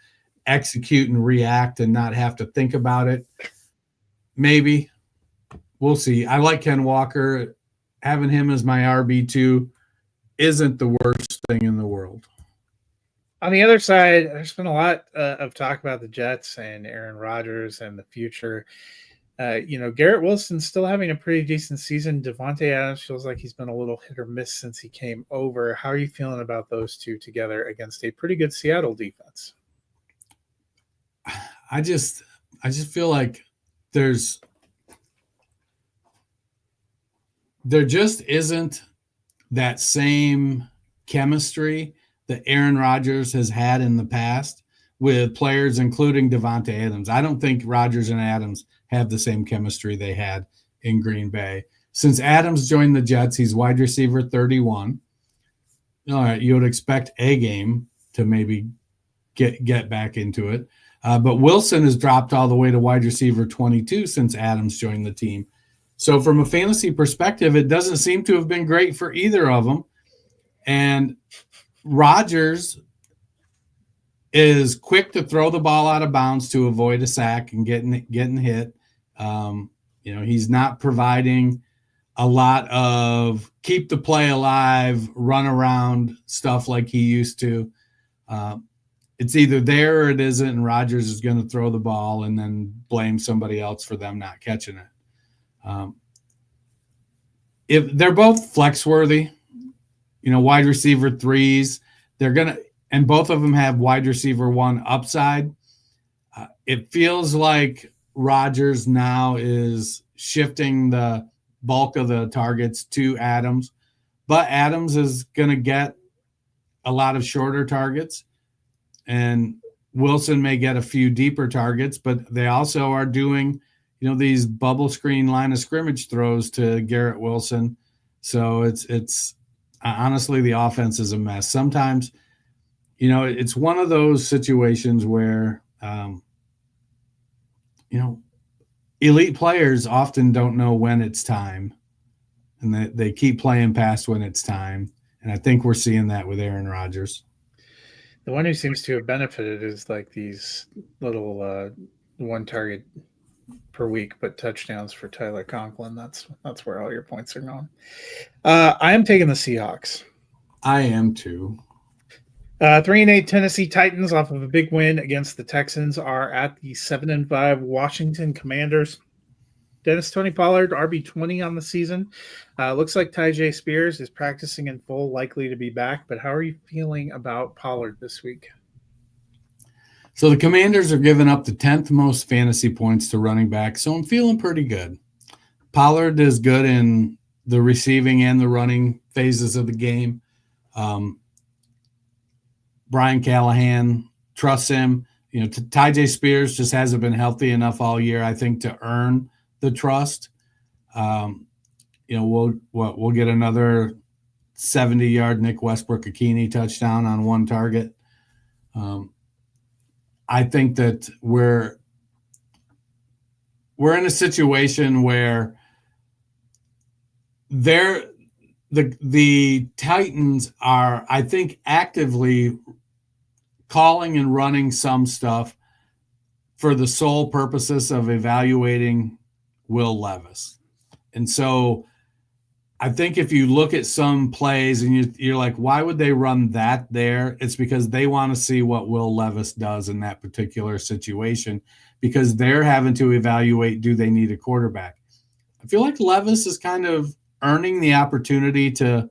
execute and react and not have to think about it. Maybe. We'll see. I like Ken Walker. Having him as my RB2 isn't the worst thing in the world. On the other side, there's been a lot of talk about the Jets and Aaron Rodgers and the future. Garrett Wilson's still having a pretty decent season. Devontae Adams feels like he's been a little hit or miss since he came over. How are you feeling about those two together against a pretty good Seattle defense? I just feel like there's there just isn't that same chemistry that Aaron Rodgers has had in the past with players, including Devontae Adams. I don't think Rodgers and Adams have the same chemistry they had in Green Bay. Since Adams joined the Jets, he's wide receiver 31. All right, you would expect a game to maybe get back into it. But Wilson has dropped all the way to wide receiver 22 since Adams joined the team. So from a fantasy perspective, it doesn't seem to have been great for either of them. And Rodgers is quick to throw the ball out of bounds to avoid a sack and getting hit. He's not providing a lot of keep the play alive, run around stuff like he used to. It's either there or it isn't, and Rodgers is going to throw the ball and then blame somebody else for them not catching it. If they're both flex worthy, wide receiver 3s, they're going to, and both of them have wide receiver 1 upside. It feels like Rodgers now is shifting the bulk of the targets to Adams, but Adams is going to get a lot of shorter targets, and Wilson may get a few deeper targets, but they also are doing, these bubble screen line of scrimmage throws to Garrett Wilson. So it's honestly, the offense is a mess. Sometimes, it's one of those situations where, elite players often don't know when it's time, and they keep playing past when it's time. And I think we're seeing that with Aaron Rodgers. The one who seems to have benefited is like these little one target per week, but touchdowns for Tyler Conklin. That's where all your points are going. I am taking the Seahawks. I am too. 3-8 Tennessee Titans, off of a big win against the Texans, are at the 7-5 Washington Commanders. Tony Pollard, RB20 on the season. Looks like Tyjae Spears is practicing in full, likely to be back. But how are you feeling about Pollard this week? So the Commanders are giving up the 10th most fantasy points to running back, so I'm feeling pretty good. Pollard is good in the receiving and the running phases of the game. Brian Callahan trusts him. Tyjae Spears just hasn't been healthy enough all year, I think, to earn the trust. We'll get another 70-yard Nick Westbrook-Akini touchdown on one target. I think that we're in a situation where the Titans are, I think, actively calling and running some stuff for the sole purposes of evaluating Will Levis. And so I think if you look at some plays and you're like, why would they run that there? It's because they want to see what Will Levis does in that particular situation, because they're having to evaluate, do they need a quarterback? I feel like Levis is kind of earning the opportunity to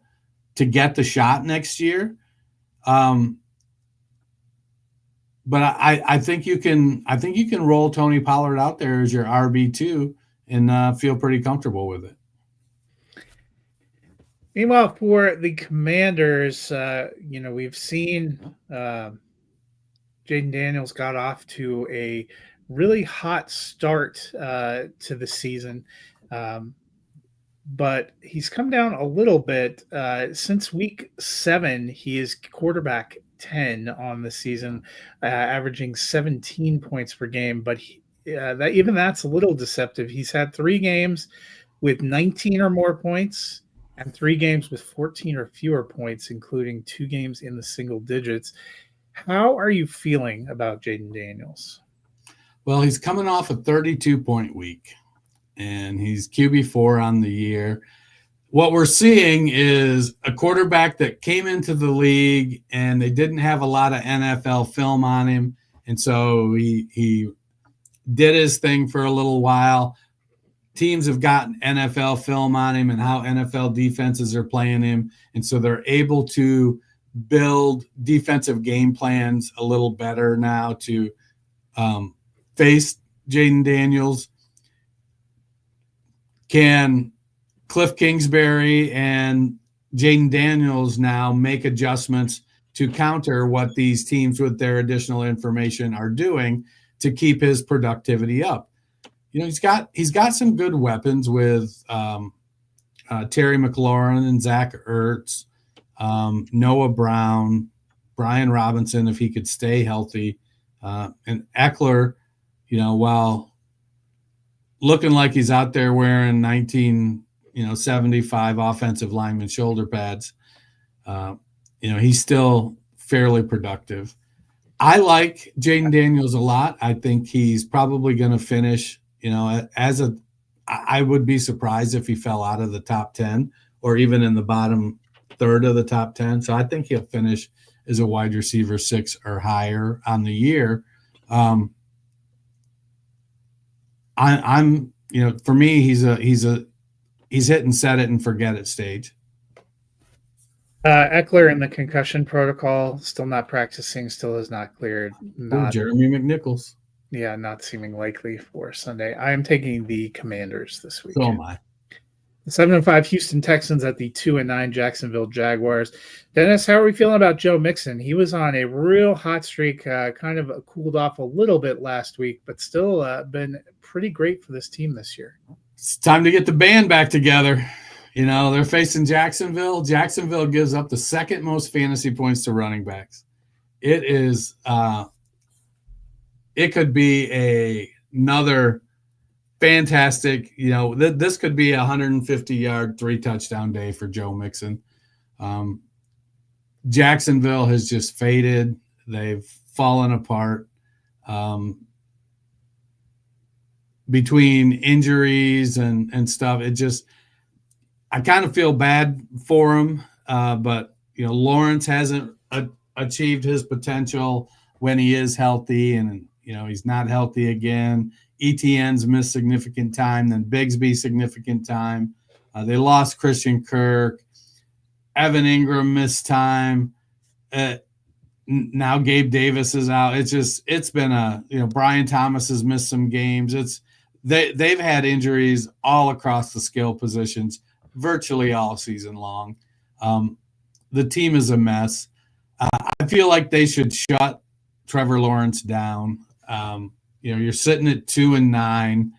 get the shot next year. But I think you can roll Tony Pollard out there as your RB2 and feel pretty comfortable with it. Meanwhile, for the Commanders, we've seen Jaden Daniels got off to a really hot start to the season, but he's come down a little bit. Since week 7, he is quarterback 10 on the season, averaging 17 points per game. But that's a little deceptive. He's had 3 games with 19 or more points and 3 games with 14 or fewer points, including 2 games in the single digits. How are you feeling about Jaden Daniels? Well, he's coming off a 32-point week, and he's QB4 on the year. What we're seeing is a quarterback that came into the league and they didn't have a lot of NFL film on him. And so he did his thing for a little while. Teams have gotten NFL film on him and how NFL defenses are playing him. And so they're able to build defensive game plans a little better now to face Jaden Daniels. Can Cliff Kingsbury and Jaden Daniels now make adjustments to counter what these teams with their additional information are doing to keep his productivity up. He's got some good weapons with Terry McLaurin and Zach Ertz, Noah Brown, Brian Robinson, if he could stay healthy, and Eckler, while looking like he's out there wearing 1975 offensive lineman shoulder pads, he's still fairly productive. I like Jaden Daniels a lot. I think he's probably going to finish, I would be surprised if he fell out of the top 10 or even in the bottom third of the top 10. So I think he'll finish as a wide receiver 6 or higher on the year. I'm for me, he's hit and set it and forget it stage. Eckler in the concussion protocol, still not practicing, still is not cleared. Jeremy McNichols. Yeah, not seeming likely for Sunday. I am taking the Commanders this week. So am I. The 7-5 Houston Texans at the 2-9 Jacksonville Jaguars. Dennis, how are we feeling about Joe Mixon? He was on a real hot streak, kind of cooled off a little bit last week, but still been pretty great for this team this year. It's time to get the band back together. They're facing Jacksonville. Jacksonville gives up the second most fantasy points to running backs. It is it could be another fantastic, this could be a 150-yard, 3-touchdown day for Joe Mixon. Jacksonville has just faded. They've fallen apart. Between injuries and stuff, I kind of feel bad for him. But, Lawrence hasn't achieved his potential when he is healthy, and, he's not healthy again. ETN's missed significant time, then Bigsby significant time. They lost Christian Kirk. Evan Ingram missed time. Now Gabe Davis is out. It's been Brian Thomas has missed some games. They've had injuries all across the skill positions virtually all season long. The team is a mess. I feel like they should shut Trevor Lawrence down. You're sitting at 2-9.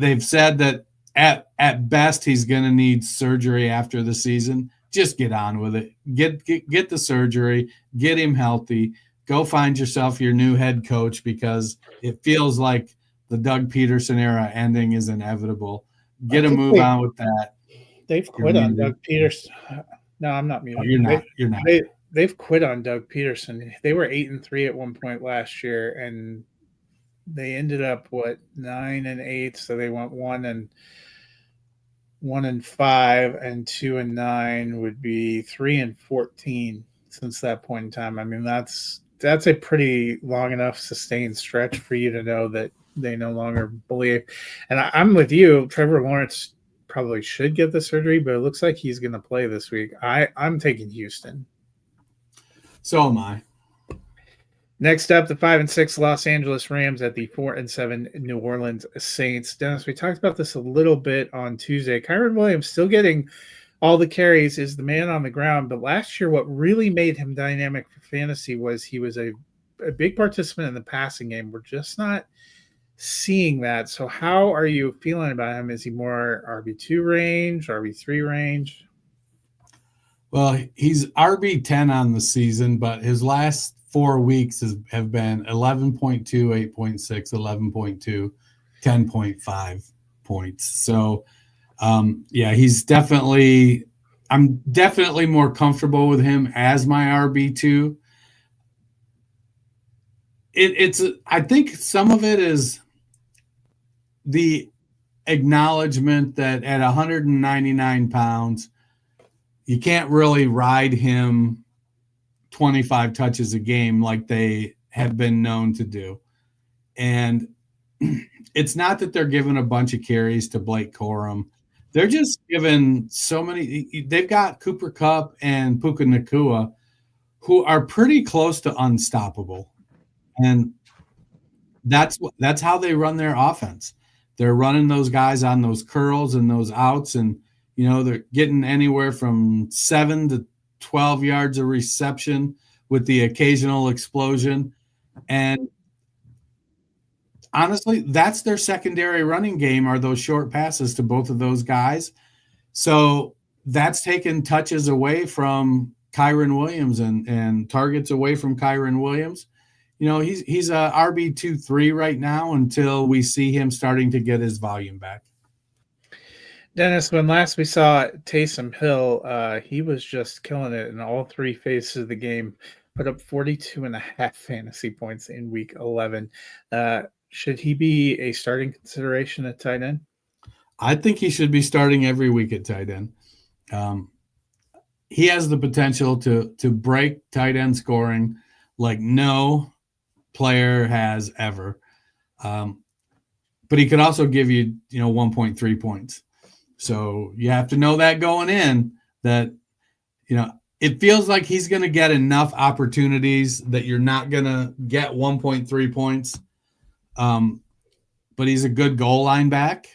They've said that at best he's going to need surgery after the season. Just get on with it. Get the surgery. Get him healthy. Go find yourself your new head coach, because it feels like the Doug Peterson era ending is inevitable. Get a move on with that. They've quit on Doug Peterson. No, I'm not muted. Oh, you're not. They've quit on Doug Peterson. They were 8-3 at one point last year, and they ended up 9-8. So they went 1-5, and 2-9 would be 3-14 since that point in time. I mean, that's a pretty long enough sustained stretch for you to know that they no longer believe. And I'm with you. Trevor Lawrence probably should get the surgery, but it looks like he's going to play this week. I'm taking Houston. So am I. Next up, the 5-6 Los Angeles Rams at the 4-7 New Orleans Saints. Dennis, we talked about this a little bit on Tuesday. Kyren Williams still getting all the carries, is the man on the ground. But last year, what really made him dynamic for fantasy was he was a big participant in the passing game. We're just not seeing that. So how are you feeling about him? Is he more RB2 range, RB3 range? Well, he's RB10 on the season, but his last 4 weeks have been 11.2, 8.6, 11.2, 10.5 points. So, he's I'm definitely more comfortable with him as my RB2. I think some of it is the acknowledgement that at 199 pounds, you can't really ride him 25 touches a game like they have been known to do. And it's not that they're giving a bunch of carries to Blake Corum. They're just giving so many. They've got Cooper Kupp and Puka Nacua, who are pretty close to unstoppable. And that's how they run their offense. they're running those guys on those curls and those outs, and they're getting anywhere from 7 to 12 yards of reception with the occasional explosion. And honestly, that's their secondary running game, are those short passes to both of those guys. So that's taken touches away from Kyren Williams and targets away from Kyren Williams. He's a RB2-3 right now until we see him starting to get his volume back. Dennis, when last we saw Taysom Hill, he was just killing it in all three phases of the game, put up 42.5 fantasy points in week 11. Should he be a starting consideration at tight end? I think he should be starting every week at tight end. He has the potential to break tight end scoring like no player has ever. But he could also give you, 1.3 points. So you have to know that going in, that, it feels like he's going to get enough opportunities that you're not going to get 1.3 points. But he's a good goal line back,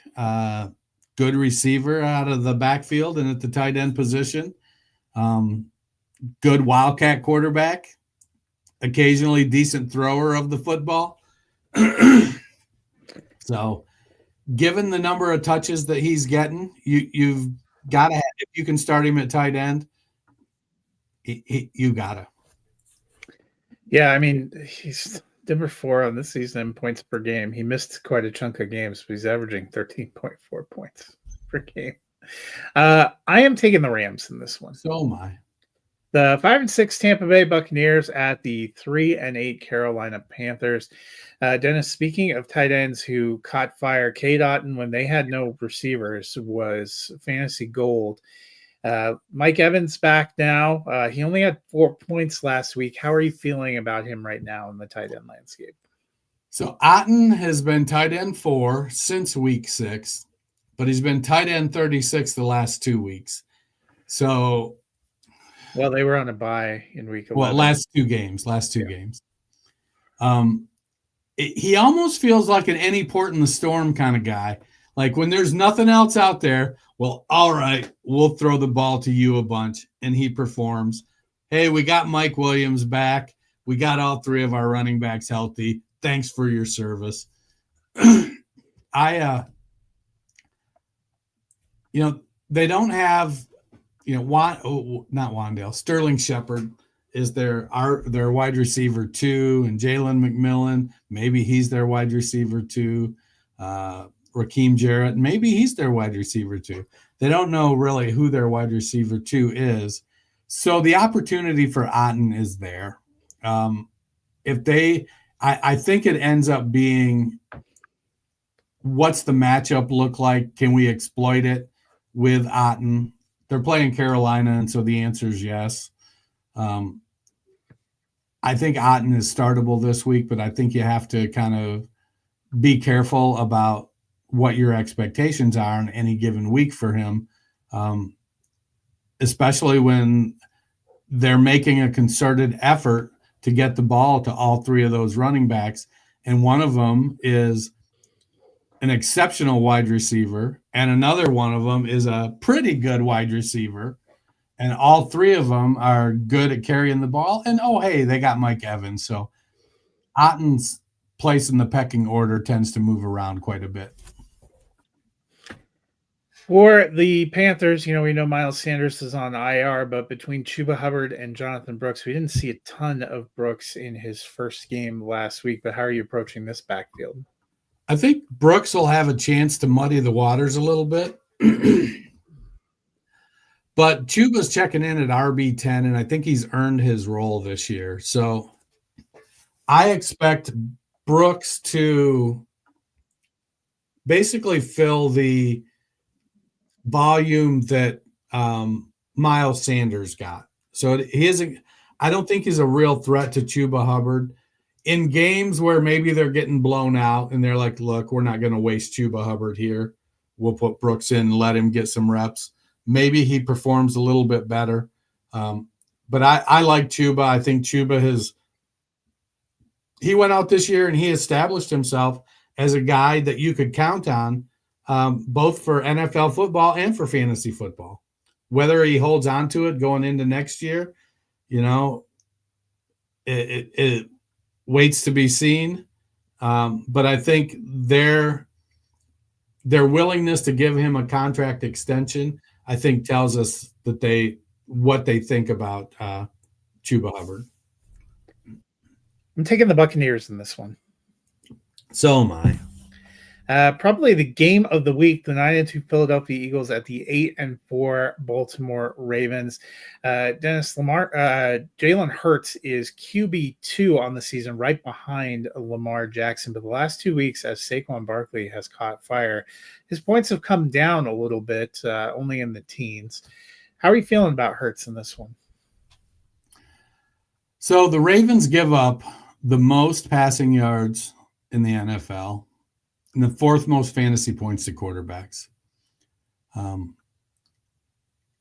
good receiver out of the backfield and at the tight end position. Good wildcat quarterback, occasionally decent thrower of the football. So given the number of touches that he's getting, you've got to, if you can start him at tight end, you got to. Yeah, I mean, he's number 4 on this season in points per game. He missed quite a chunk of games, but he's averaging 13.4 points per game. I am taking the Rams in this one. So am I. The 5-6 Tampa Bay Buccaneers at the 3-8 Carolina Panthers. Dennis, speaking of tight ends who caught fire, Cade Otton, when they had no receivers, was fantasy gold. Mike Evans back now. He only had 4 points last week. How are you feeling about him right now in the tight end landscape? So Otton has been tight end 4 since week 6, but he's been tight end 36 the last 2 weeks. So, well, they were on a bye in week 11. Well, last two games. He almost feels like an any port in the storm kind of guy. Like when there's nothing else out there, well, all right, we'll throw the ball to you a bunch, and he performs. Hey, we got Mike Williams back. We got all 3 of our running backs healthy. Thanks for your service. They don't have, not Wandale. Sterling Shepard is their wide receiver 2, and Jalen McMillan, maybe he's their wide receiver 2. Raheem Jarrett, maybe he's their wide receiver 2. They don't know really who their wide receiver 2 is. So the opportunity for Otton is there. I think it ends up being, what's the matchup look like? Can we exploit it with Otton? They're playing Carolina, and so the answer is yes. I think Otton is startable this week, but I think you have to kind of be careful about what your expectations are on any given week for him, especially when they're making a concerted effort to get the ball to all 3 of those running backs. And one of them is an exceptional wide receiver, and another one of them is a pretty good wide receiver. And all 3 of them are good at carrying the ball. And, they got Mike Evans. So Otton's place in the pecking order tends to move around quite a bit. For the Panthers, we know Miles Sanders is on IR, but between Chuba Hubbard and Jonathan Brooks, we didn't see a ton of Brooks in his first game last week. But how are you approaching this backfield? I think Brooks will have a chance to muddy the waters a little bit. But Chuba's checking in at RB10, and I think he's earned his role this year. So I expect Brooks to basically fill the volume that Miles Sanders got. So I don't think he's a real threat to Chuba Hubbard. In games where maybe they're getting blown out and they're like, look, we're not going to waste Chuba Hubbard here. We'll put Brooks in and let him get some reps. Maybe he performs a little bit better. But I like Chuba. I think Chuba he went out this year and he established himself as a guy that you could count on, both for NFL football and for fantasy football. Whether he holds on to it going into next year, it waits to be seen. But I think their willingness to give him a contract extension, I think, tells us that what they think about Chuba Hubbard. I'm taking the Buccaneers in this one. So am I. Probably the game of the week, the 9-2 Philadelphia Eagles at the 8-4 Baltimore Ravens. Dennis Jalen Hurts is QB2 on the season, right behind Lamar Jackson. But the last 2 weeks, as Saquon Barkley has caught fire, his points have come down a little bit, only in the teens. How are you feeling about Hurts in this one? So the Ravens give up the most passing yards in the NFL and the fourth most fantasy points to quarterbacks.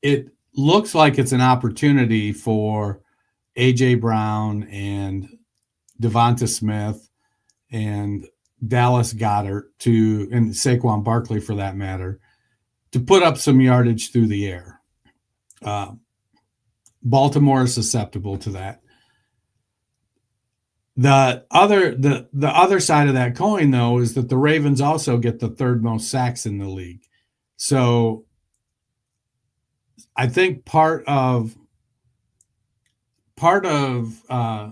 It looks like it's an opportunity for A.J. Brown and Devonta Smith and Dallas Goedert and Saquon Barkley, for that matter, to put up some yardage through the air. Baltimore is susceptible to that. The other side of that coin, though, is that the Ravens also get the third most sacks in the league. So I think part of Jalen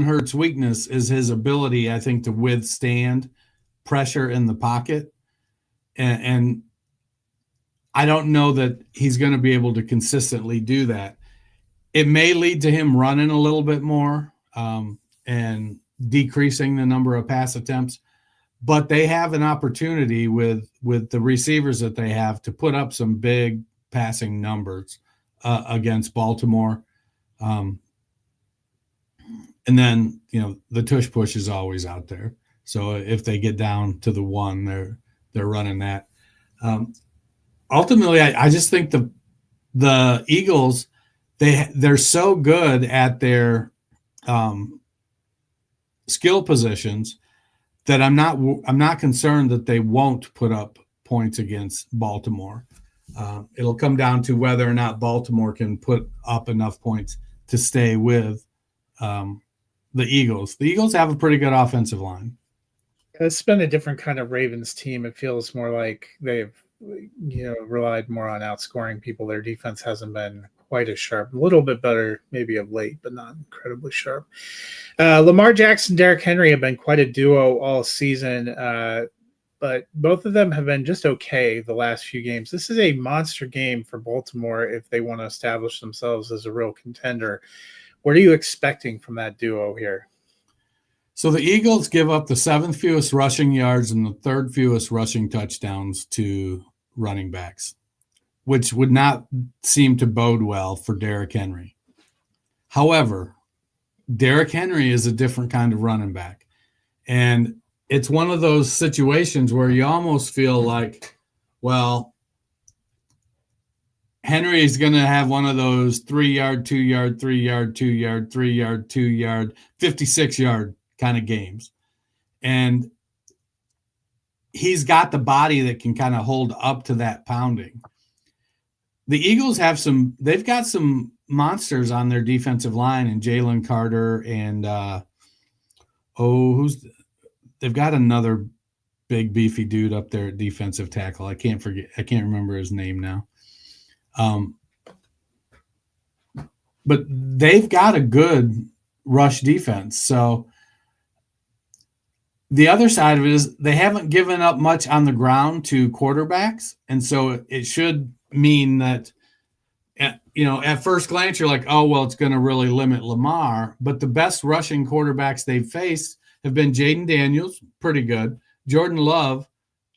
Hurts' weakness is his ability, I think, to withstand pressure in the pocket. And I don't know that he's going to be able to consistently do that. It may lead to him running a little bit more, and decreasing the number of pass attempts, but they have an opportunity with the receivers that they have to put up some big passing numbers against Baltimore. And then, the tush push is always out there. So if they get down to the one, they're running that. Ultimately, I just think the Eagles, they're so good at their skill positions that I'm not concerned that they won't put up points against Baltimore. It'll come down to whether or not Baltimore can put up enough points to stay with the Eagles. The Eagles have a pretty good offensive line. It's been a different kind of Ravens team. It feels more like they've relied more on outscoring people. Their defense hasn't been quite as sharp. A little bit better maybe of late, but not incredibly sharp. Lamar Jackson, Derrick Henry have been quite a duo all season, but both of them have been just okay the last few games. This is a monster game for Baltimore if they want to establish themselves as a real contender. What are you expecting from that duo here? So the Eagles give up the 7th fewest rushing yards and the 3rd fewest rushing touchdowns to running backs, which would not seem to bode well for Derrick Henry. However, Derrick Henry is a different kind of running back. And it's one of those situations where you almost feel like, well, Henry is going to have one of those 3-yard, 2-yard, 3-yard, 2-yard, 3-yard, 2-yard, 56-yard kind of games. And he's got the body that can kind of hold up to that pounding. The Eagles they've got some monsters on their defensive line, and Jalen Carter and they've got another big beefy dude up there at defensive tackle. I can't remember his name now. But they've got a good rush defense. So the other side of it is they haven't given up much on the ground to quarterbacks. And so it should mean that, at first glance, you're like, oh, well, it's going to really limit Lamar. But the best rushing quarterbacks they've faced have been Jaden Daniels, pretty good. Jordan Love,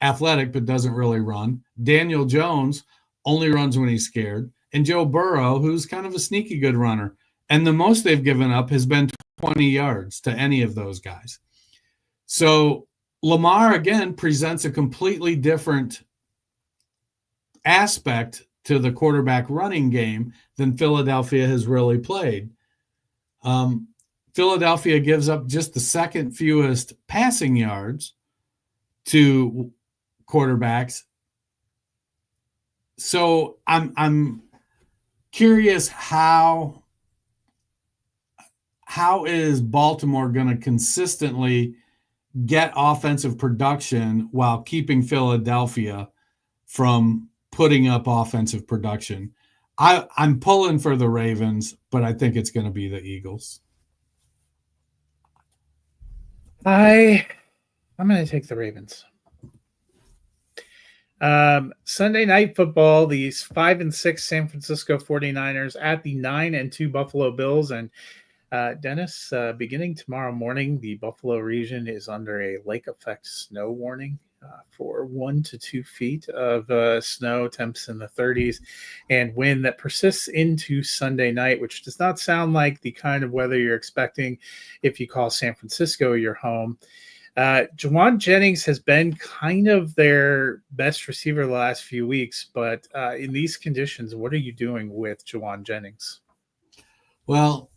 athletic, but doesn't really run. Daniel Jones only runs when he's scared. And Joe Burrow, who's kind of a sneaky good runner. And the most they've given up has been 20 yards to any of those guys. So Lamar, again, presents a completely different aspect to the quarterback running game than Philadelphia has really played. Philadelphia gives up just the second fewest passing yards to quarterbacks. So I'm curious how is Baltimore going to consistently get offensive production while keeping Philadelphia from putting up offensive production? I'm pulling for the Ravens, but I think it's going to be the Eagles. I'm going to take the Ravens. Sunday night football, these 5-6 San Francisco 49ers at the 9-2 Buffalo Bills. And Dennis, beginning tomorrow morning, the Buffalo region is under a lake effect snow warning for 1 to 2 feet of snow, temps in the 30s, and wind that persists into Sunday night, which does not sound like the kind of weather you're expecting if you call San Francisco your home. Jauan Jennings has been kind of their best receiver the last few weeks, but in these conditions, what are you doing with Jauan Jennings? Well,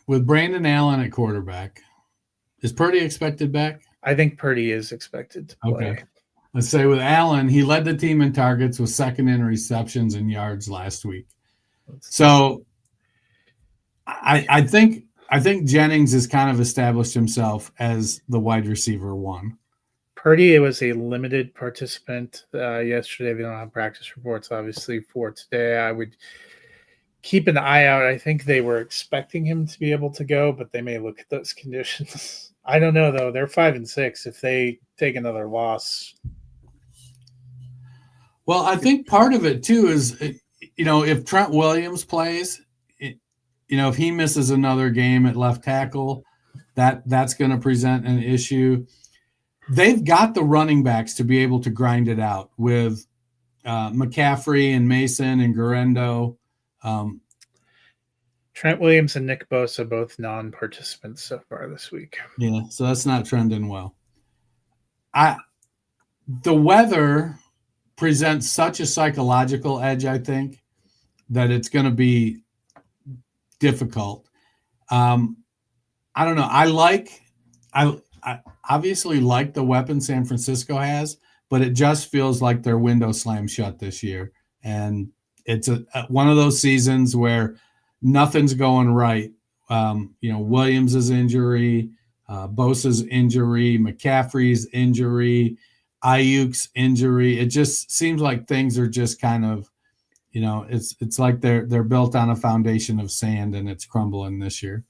with Brandon Allen at quarterback, is Purdy expected back? I think Purdy is expected to play. Okay. Let's say with Allen, he led the team in targets, was second in receptions and yards last week. So I think Jennings has kind of established himself as the wide receiver one. Purdy was a limited participant yesterday. They don't have practice reports, obviously, for today. I would keep an eye out. I think they were expecting him to be able to go, but they may look at those conditions. I don't know, though. They're 5-6. If they take another loss. Well, I think part of it, too, is, if Trent Williams plays, if he misses another game at left tackle, that's going to present an issue. They've got the running backs to be able to grind it out with McCaffrey and Mason and Guerrero. Trent Williams and Nick Bosa, both non-participants so far this week. Yeah, so that's not trending well. The weather presents such a psychological edge, I think, that it's going to be difficult. I don't know. I obviously like the weapon San Francisco has, but it just feels like their window slammed shut this year. And it's one of those seasons where nothing's going right. Williams' injury, Bosa's injury, McCaffrey's injury, Ayuk's injury. It just seems like things are just kind of, it's like they're built on a foundation of sand and it's crumbling this year.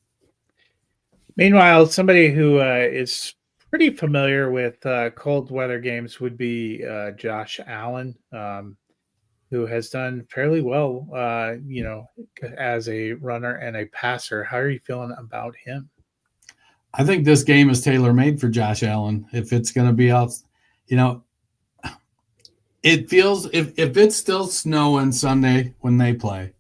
Meanwhile, somebody who is pretty familiar with cold weather games would be Josh Allen, who has done fairly well, as a runner and a passer. How are you feeling about him? I think this game is tailor-made for Josh Allen. If it's going to be out, it feels if it's still snowing Sunday when they play,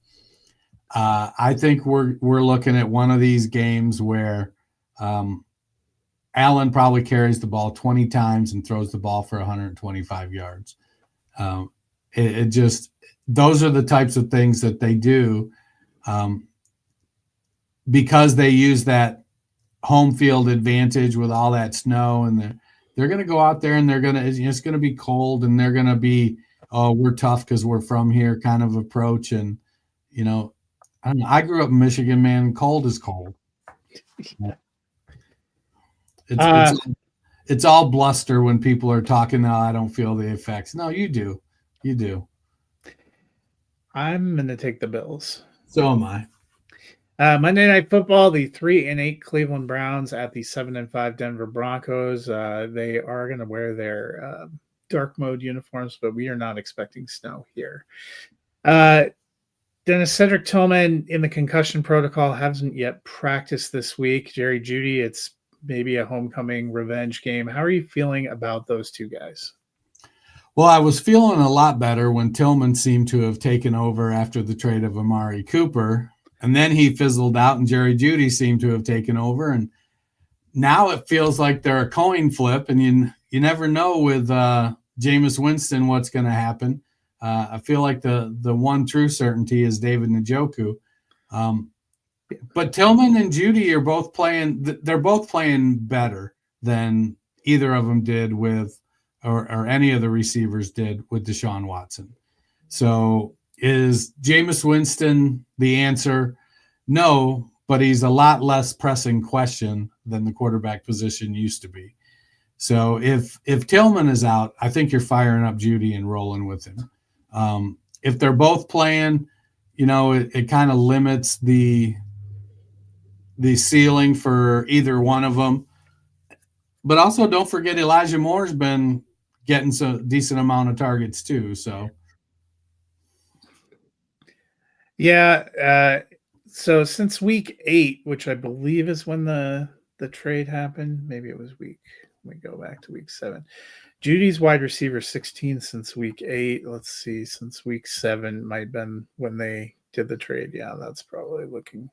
I think we're looking at one of these games where Allen probably carries the ball 20 times and throws the ball for 125 yards. It just, those are the types of things that they do because they use that home field advantage with all that snow, and they're going to go out there and it's going to be cold, and they're going to be, oh, we're tough because we're from here kind of approach. And, I don't know, I grew up in Michigan, man. Cold is cold. It's all bluster when people are talking. No, I don't feel the effects. No, you do. You do. I'm going to take the Bills. So am I. Monday Night Football, the 3-8 Cleveland Browns at the 7-5 Denver Broncos. They are going to wear their dark mode uniforms, but we are not expecting snow here. Dennis, Cedric Tillman in the concussion protocol hasn't yet practiced this week. Jerry Jeudy, it's maybe a homecoming revenge game. How are you feeling about those two guys? Well, I was feeling a lot better when Tillman seemed to have taken over after the trade of Amari Cooper. And then he fizzled out and Jerry Jeudy seemed to have taken over. And now it feels like they're a coin flip, and you never know with Jameis Winston what's going to happen. I feel like the one true certainty is David Njoku. But Tillman and Judy are both playing. They're both playing better than either of them did with, or any of the receivers did with Deshaun Watson. So is Jameis Winston the answer? No, but he's a lot less pressing question than the quarterback position used to be. So if Tillman is out, I think you're firing up Judy and rolling with him. If they're both playing, it kind of limits the ceiling for either one of them. But also don't forget Elijah Moore's been getting some decent amount of targets too. So yeah. So since week 8, which I believe is when the trade happened, maybe it was let me go back to week 7. Judy's wide receiver 16 since week 8. Let's see, since week 7 might have been when they did the trade. Yeah, that's probably looking.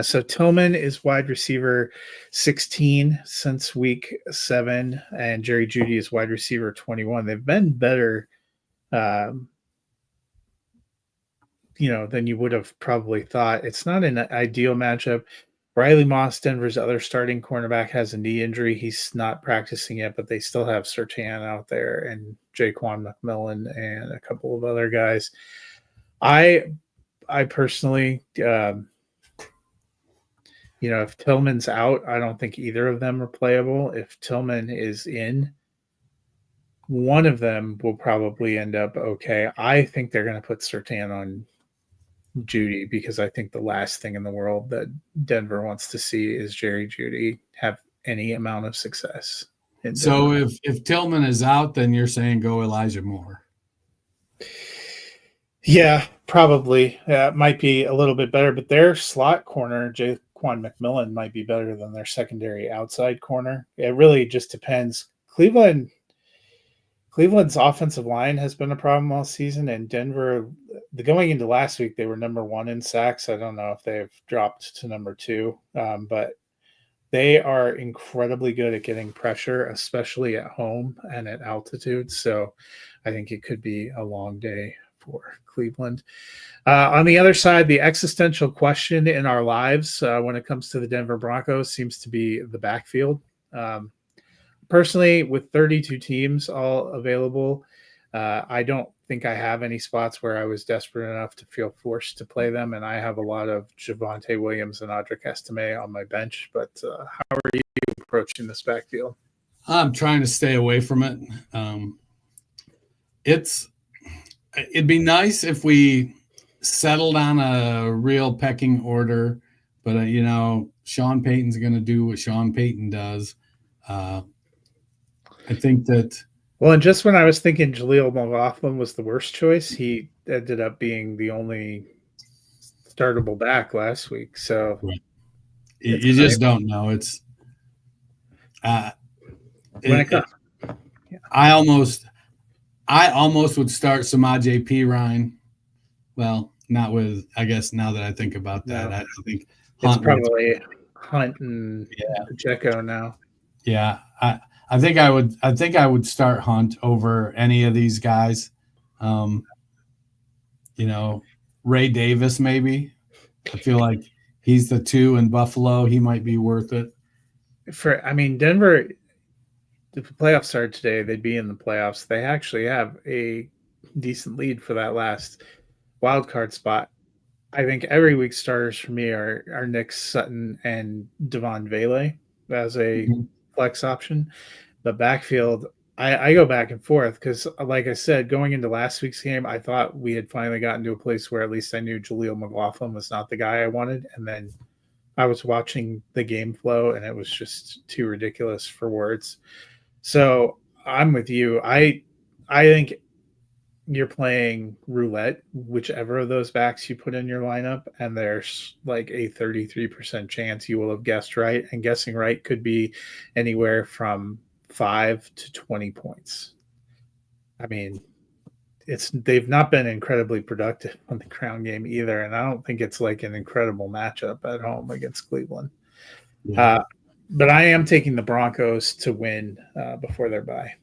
So Tillman is wide receiver 16 since week 7, and Jerry Judy is wide receiver 21. They've been better, than you would have probably thought. It's not an ideal matchup. Riley Moss, Denver's other starting cornerback, has a knee injury. He's not practicing yet, but they still have Surtain out there and Jaquan McMillan and a couple of other guys. I personally, if Tillman's out, I don't think either of them are playable. If Tillman is in, one of them will probably end up okay. I think they're going to put Surtain on Judy because I think the last thing in the world that Denver wants to see is Jerry Judy have any amount of success. So if Tillman is out, then you're saying go Elijah Moore. Yeah, probably. It might be a little bit better, but their slot corner, Jaquan McMillan, might be better than their secondary outside corner. It really just depends. Cleveland's offensive line has been a problem all season, and Denver, going into last week, they were number 1 in sacks. I don't know if they've dropped to number 2, but they are incredibly good at getting pressure, especially at home and at altitude. So I think it could be a long day for Cleveland. On the other side, the existential question in our lives when it comes to the Denver Broncos seems to be the backfield. Personally, with 32 teams all available, I don't think I have any spots where I was desperate enough to feel forced to play them, and I have a lot of Javonte Williams and Audric Estime on my bench. But how are you approaching this backfield? I'm trying to stay away from it. It'd be nice if we settled on a real pecking order, but Sean Payton's going to do what Sean Payton does. I think that. Well, and just when I was thinking Jaleel McLaughlin was the worst choice, he ended up being the only startable back last week. So you just don't know. It's when it comes. I almost would start Samaj P. Ryan. Well, not with. I guess now that I think about that, No. I think It's probably Hunt and Pacheco now. Yeah, I think I would start Hunt over any of these guys. Ray Davis maybe. I feel like he's the 2 in Buffalo. He might be worth it. Denver, if the playoffs started today, they'd be in the playoffs. They actually have a decent lead for that last wild card spot. I think every week starters for me are Nick Sutton and Devon Vele as a flex option. The backfield, I go back and forth because, like I said, going into last week's game, I thought we had finally gotten to a place where at least I knew Jaleel McLaughlin was not the guy I wanted. And then I was watching the game flow, and it was just too ridiculous for words. So I'm with you. I think you're playing roulette, whichever of those backs you put in your lineup, and there's like a 33% chance you will have guessed right. And guessing right could be anywhere from 5 to 20 points. They've not been incredibly productive on the ground game either, and I don't think it's like an incredible matchup at home against Cleveland. Yeah. But I am taking the Broncos to win before their bye.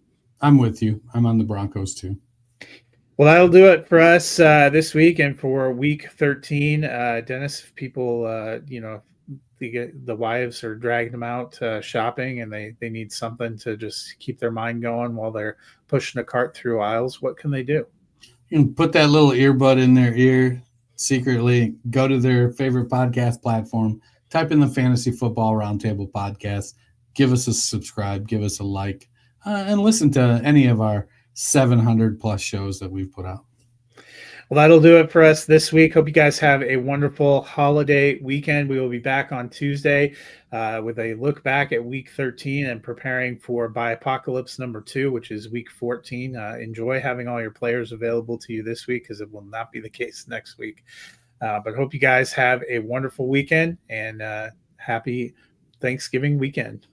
I'm with you. I'm on the Broncos too. Well, that'll do it for us this week and for week 13. Dennis, if people, the wives are dragging them out shopping and they need something to just keep their mind going while they're pushing a cart through aisles, what can they do? You can put that little earbud in their ear secretly, go to their favorite podcast platform, type in the Fantasy Football Roundtable podcast, give us a subscribe, give us a like, and listen to any of our 700 plus shows that we've put out. Well, that'll do it for us this week. Hope you guys have a wonderful holiday weekend. We will be back on Tuesday with a look back at week 13 and preparing for By Apocalypse number 2, which is week 14. Enjoy having all your players available to you this week because it will not be the case next week. But hope you guys have a wonderful weekend and happy Thanksgiving weekend.